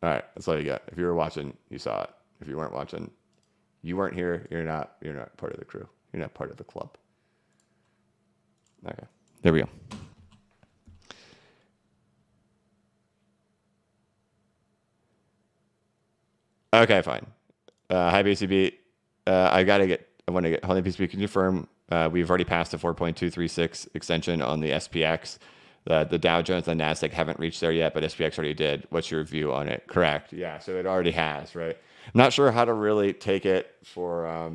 All right, that's all you got. If you were watching, you saw it. If you weren't watching, you weren't here. You're not part of the crew. You're not part of the club. Okay, there we go. Okay, fine. Hi, BCB. I want to get, hold on, BCB, can you confirm we've already passed the 4.236 extension on the SPX? The Dow Jones and the NASDAQ haven't reached there yet, but SPX already did. What's your view on it? Correct. Yeah, so it already has, right? not sure how to really take it for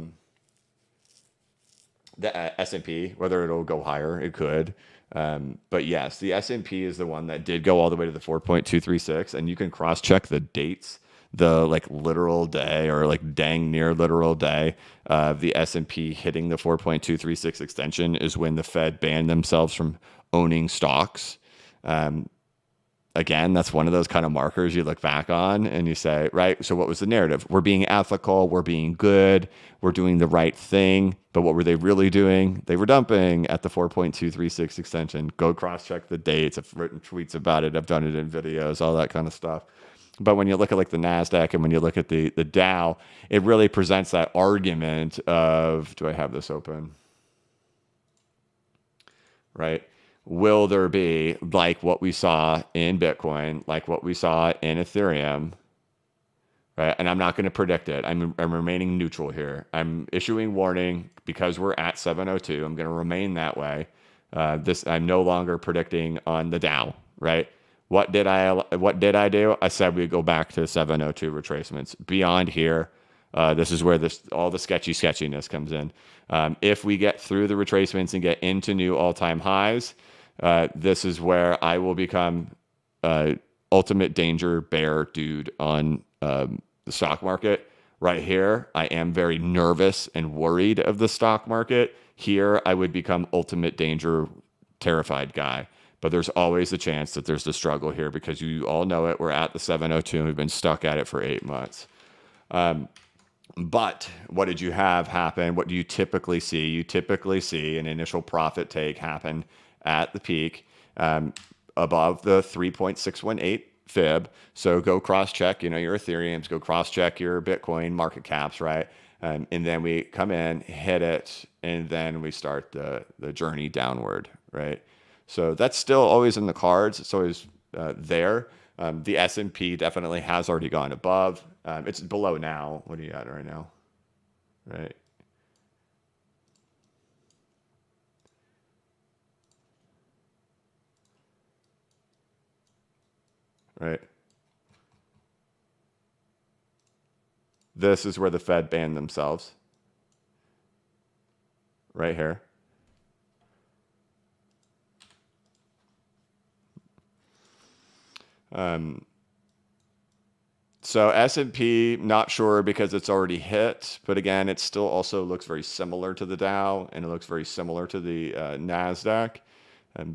the S&P, whether it'll go higher. It could. But yes, the S&P is the one that did go all the way to the 4.236, and you can cross-check the dates, the like literal day or like dang near literal day of the S&P hitting the 4.236 extension is when the Fed banned themselves from owning stocks. Again, that's one of those kind of markers you look back on and you say, right, so what was the narrative? We're being ethical, we're being good, we're doing the right thing. But what were they really doing? They were dumping at the 4.236 extension. Go cross-check the dates. I've written tweets about it. I've done it in videos, all that kind of stuff. But when you look at like the NASDAQ and when you look at the Dow, it really presents that argument of, do I have this open? Right? Will there be like what we saw in Bitcoin, like what we saw in Ethereum, right? And I'm not going to predict it. I'm remaining neutral here. I'm issuing warning because we're at 702. I'm going to remain that way. I'm no longer predicting on the Dow, right? What did I do? I said we'd go back to 702 retracements. Beyond here, this is where all the sketchiness comes in. If we get through the retracements and get into new all-time highs, this is where I will become ultimate danger bear dude on the stock market. Right here, I am very nervous and worried of the stock market. Here, I would become ultimate danger terrified guy. But there's always the chance that there's the struggle here because you all know it. We're at the 702 and we've been stuck at it for 8 months. But what did you have happen? What do you typically see? You typically see an initial profit take happen at the peak above the 3.618 fib. So go cross-check, your Ethereums, go cross-check your Bitcoin market caps, right? And then we come in, hit it, and then we start the journey downward, right? So that's still always in the cards. It's always there. The S&P definitely has already gone above. It's below now. What are you at right now? Right. Right. This is where the Fed banned themselves. Right here. So S&P, not sure because it's already hit, but again, it still also looks very similar to the Dow and it looks very similar to the NASDAQ.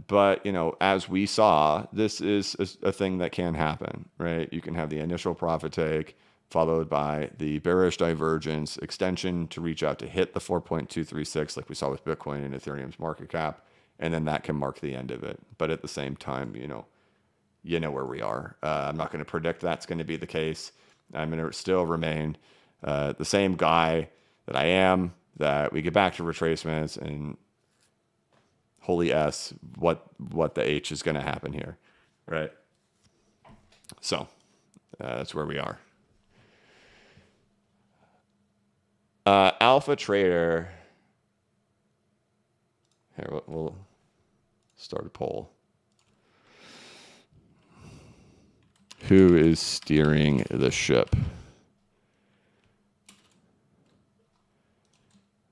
But, as we saw, this is a thing that can happen, right? You can have the initial profit take followed by the bearish divergence extension to reach out to hit the 4.236 like we saw with Bitcoin and Ethereum's market cap. And then that can mark the end of it. But at the same time, you know where we are. I'm not going to predict that's going to be the case. I'm going to still remain the same guy that I am, that we get back to retracements and holy S, what the H is going to happen here, right? So that's where we are. Alpha Trader. Here, we'll start a poll. Who is steering the ship?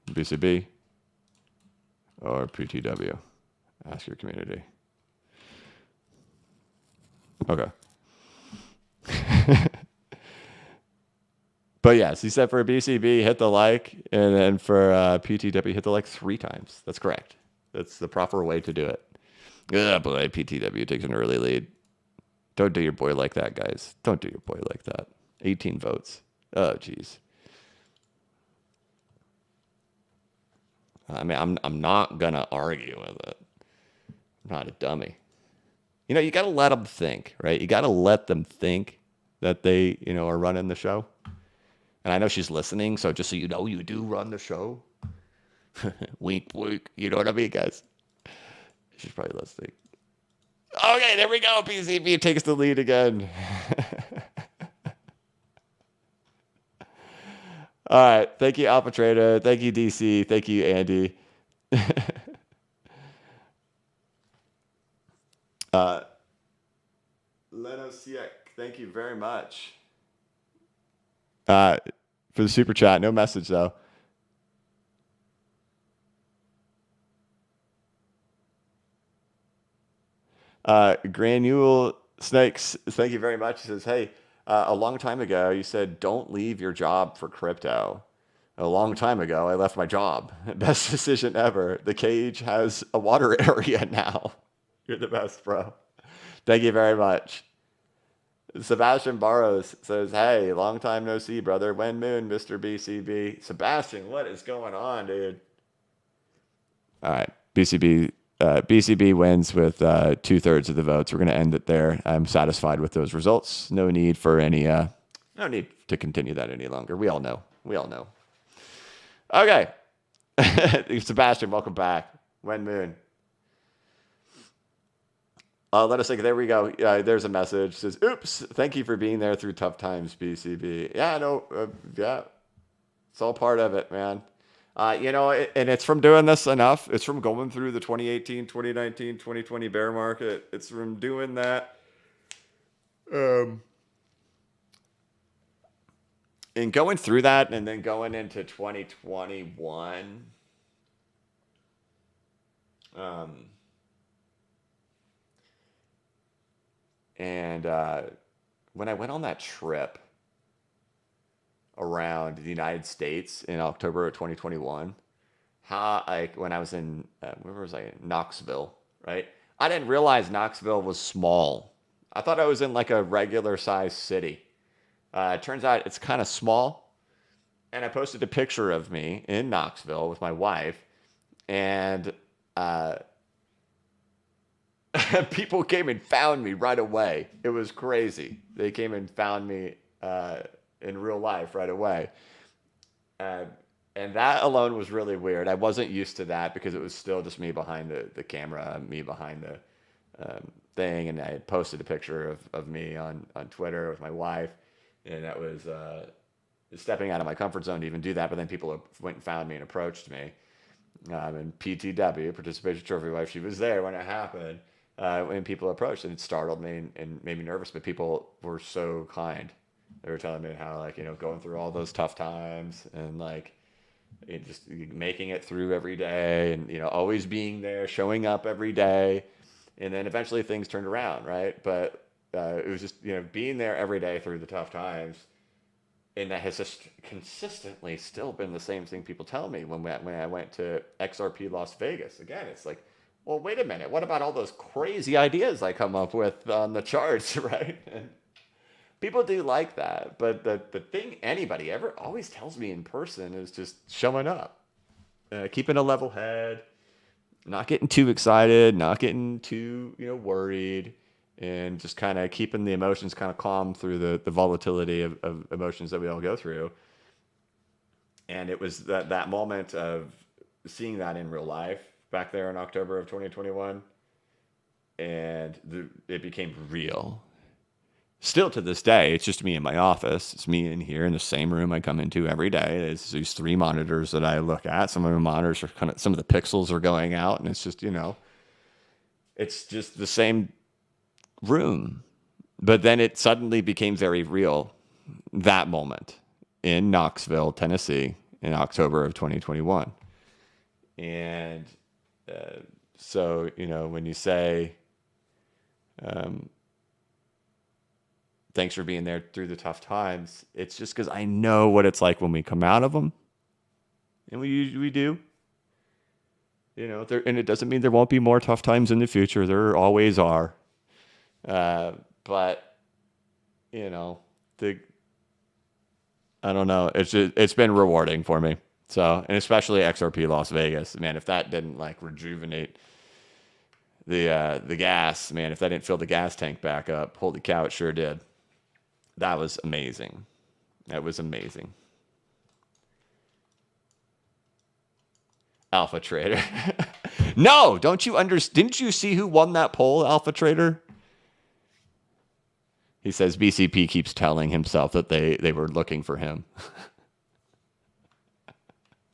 BCB or PTW? Ask your community. Okay. But yes, he said for BCB, hit the like, and then for PTW, hit the like 3 times. That's correct. That's the proper way to do it. Oh boy, PTW takes an early lead. Don't do your boy like that, guys. Don't do your boy like that. 18 votes. Oh, geez. I mean, I'm not gonna argue with it. I'm not a dummy. You got to let them think, right? You got to let them think that they, are running the show. And I know she's listening, so just so you know, you do run the show. Wink, wink. You know what I mean, guys? She's probably listening. Okay, there we go. PCB takes the lead again. All right. Thank you, Alpha Trader. Thank you, DC. Thank you, Andy. Leno Siek, thank you very much. For the super chat. No message though. Granule Snakes, thank you very much. He says, hey, a long time ago, you said don't leave your job for crypto. A long time ago, I left my job. Best decision ever. The cage has a water area now. You're the best, bro. Thank you very much. Sebastian Barros says, hey, long time no see, brother. When moon, Mr. BCB. Sebastian, what is going on, dude? All right. BCB wins with 2/3 of the votes. We're going to end it there. I'm satisfied with those results. No need for any, no need to continue that any longer. We all know. Okay. Sebastian, welcome back. When moon. Let us think. There we go. There's a message. It says, oops, thank you for being there through tough times, BCB. Yeah, no, yeah. It's all part of it, man. And it's from doing this enough. It's from going through the 2018, 2019, 2020 bear market. It's from doing that. And going through that and then going into 2021. And when I went on that trip around the United States in October of 2021, when I was in, where was I? Knoxville, right? I didn't realize Knoxville was small. I thought I was in like a regular sized city. It turns out it's kind of small. And I posted a picture of me in Knoxville with my wife, and people came and found me right away. It was crazy. They came and found me in real life right away. And that alone was really weird. I wasn't used to that because it was still just me behind the camera, me behind the thing. And I had posted a picture of me on Twitter with my wife. And that was stepping out of my comfort zone to even do that. But then people went and found me and approached me. And PTW, Participation Trophy Wife, she was there when it happened. When people approached, and it startled me and made me nervous, but people were so kind. They were telling me how, like, going through all those tough times and like just making it through every day, and always being there, showing up every day, and then eventually things turned around, right? But it was just being there every day through the tough times, and that has just consistently still been the same thing people tell me when I went to XRP Las Vegas. Again, it's like, well, wait a minute. What about all those crazy ideas I come up with on the charts, right? And people do like that. But the thing anybody ever always tells me in person is just showing up. Keeping a level head. Not getting too excited. Not getting too, worried. And just kind of keeping the emotions kind of calm through the volatility of emotions that we all go through. And it was that moment of seeing that in real life back there in October of 2021, and it became real. Still to this day, it's just me in my office. It's me in here in the same room I come into every day. There's these 3 monitors that I look at. Some of the monitors are some of the pixels are going out, and it's just, it's just the same room. But then it suddenly became very real, that moment in Knoxville, Tennessee, in October of 2021. And so, when you say, thanks for being there through the tough times, it's just because I know what it's like when we come out of them. And we do. And it doesn't mean there won't be more tough times in the future. There always are. But, I don't know. It's been rewarding for me. So, and especially XRP Las Vegas, man, if that didn't like rejuvenate the gas, man, if that didn't fill the gas tank back up, holy cow, it sure did. That was amazing. That was amazing. Alpha Trader. No, don't you understand? Didn't you see who won that poll, Alpha Trader? He says BCP keeps telling himself that they were looking for him.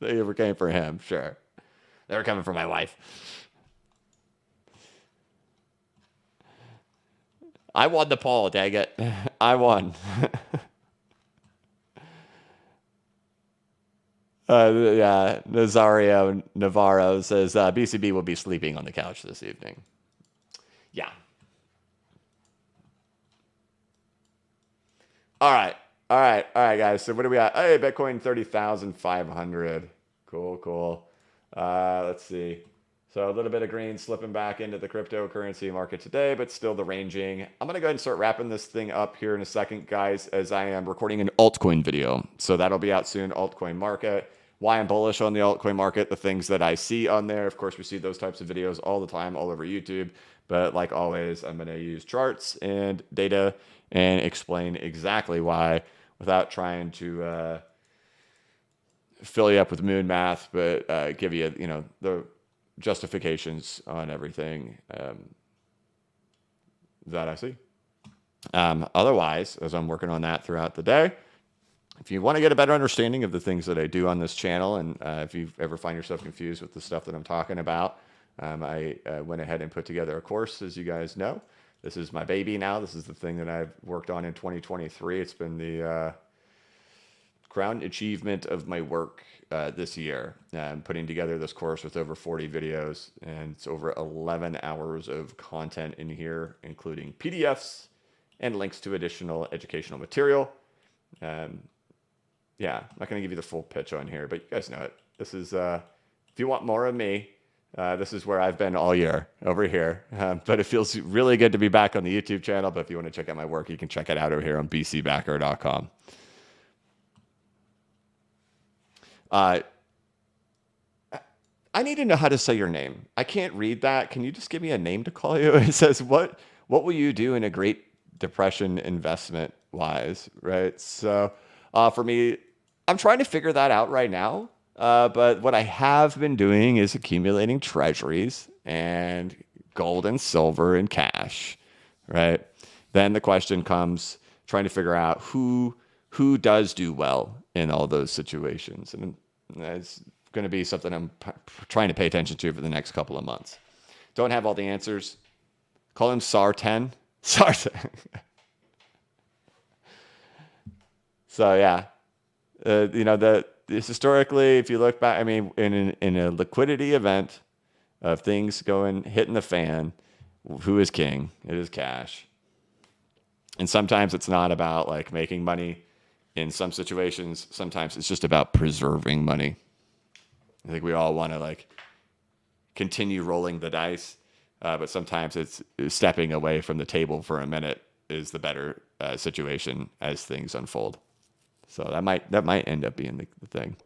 They ever came for him, sure. They were coming for my wife. I won the poll, dang it. I won. Yeah, Nazario Navarro says BCB will be sleeping on the couch this evening. Yeah. All right. All right, guys. So what do we got? Hey, Bitcoin 30,500. Cool, cool. Let's see. So a little bit of green slipping back into the cryptocurrency market today, but still the ranging. I'm going to go ahead and start wrapping this thing up here in a second, guys, as I am recording an altcoin video. So that'll be out soon, altcoin market. Why I'm bullish on the altcoin market, the things that I see on there. Of course, we see those types of videos all the time, all over YouTube. But like always, I'm going to use charts and data and explain exactly why without trying to fill you up with moon math, but give you, the justifications on everything that I see. Otherwise, as I'm working on that throughout the day, if you want to get a better understanding of the things that I do on this channel, and if you ever find yourself confused with the stuff that I'm talking about, I went ahead and put together a course, as you guys know. This is my baby now. This is the thing that I've worked on in 2023. It's been the crown achievement of my work this year. I'm putting together this course with over 40 videos, and it's over 11 hours of content in here, including PDFs and links to additional educational material. Yeah, I'm not going to give you the full pitch on here, but you guys know it. This is, if you want more of me, this is where I've been all year, over here. But it feels really good to be back on the YouTube channel. But if you want to check out my work, you can check it out over here on bcbacker.com. I need to know how to say your name. I can't read that. Can you just give me a name to call you? It says, what will you do in a Great Depression investment wise, right? So for me, I'm trying to figure that out right now. But what I have been doing is accumulating treasuries and gold and silver and cash, right? Then the question comes trying to figure out who does do well in all those situations. And it's going to be something I'm trying to pay attention to for the next couple of months. Don't have all the answers. Call him SAR-10. SAR-10. So yeah, historically, if you look back, I mean, in a liquidity event of things hitting the fan, who is king? It is cash. And sometimes it's not about like making money. In some situations, sometimes it's just about preserving money. I think we all want to like continue rolling the dice, but sometimes it's stepping away from the table for a minute is the better situation as things unfold. So that might end up being the thing.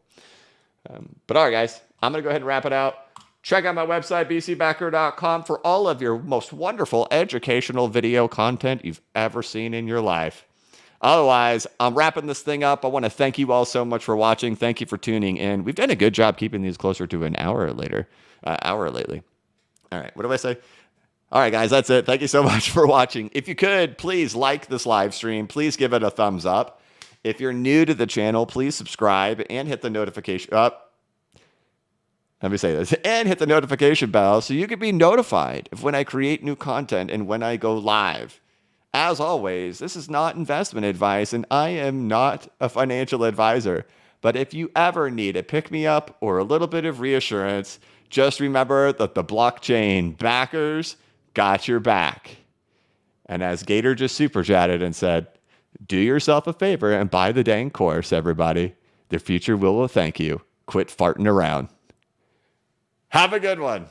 But all right, guys, I'm going to go ahead and wrap it out. Check out my website, bcbacker.com, for all of your most wonderful educational video content you've ever seen in your life. Otherwise, I'm wrapping this thing up. I want to thank you all so much for watching. Thank you for tuning in. We've done a good job keeping these closer to an hour lately. All right, what do I say? All right, guys, that's it. Thank you so much for watching. If you could, please like this live stream. Please give it a thumbs up. If you're new to the channel, please subscribe and hit the notification up. Let me say this. And hit the notification bell so you can be notified of when I create new content and when I go live. As always, this is not investment advice, and I am not a financial advisor. But if you ever need a pick-me-up or a little bit of reassurance, just remember that the blockchain backers got your back. And as Gator just super chatted and said, do yourself a favor and buy the dang course, everybody. The future will thank you. Quit farting around. Have a good one.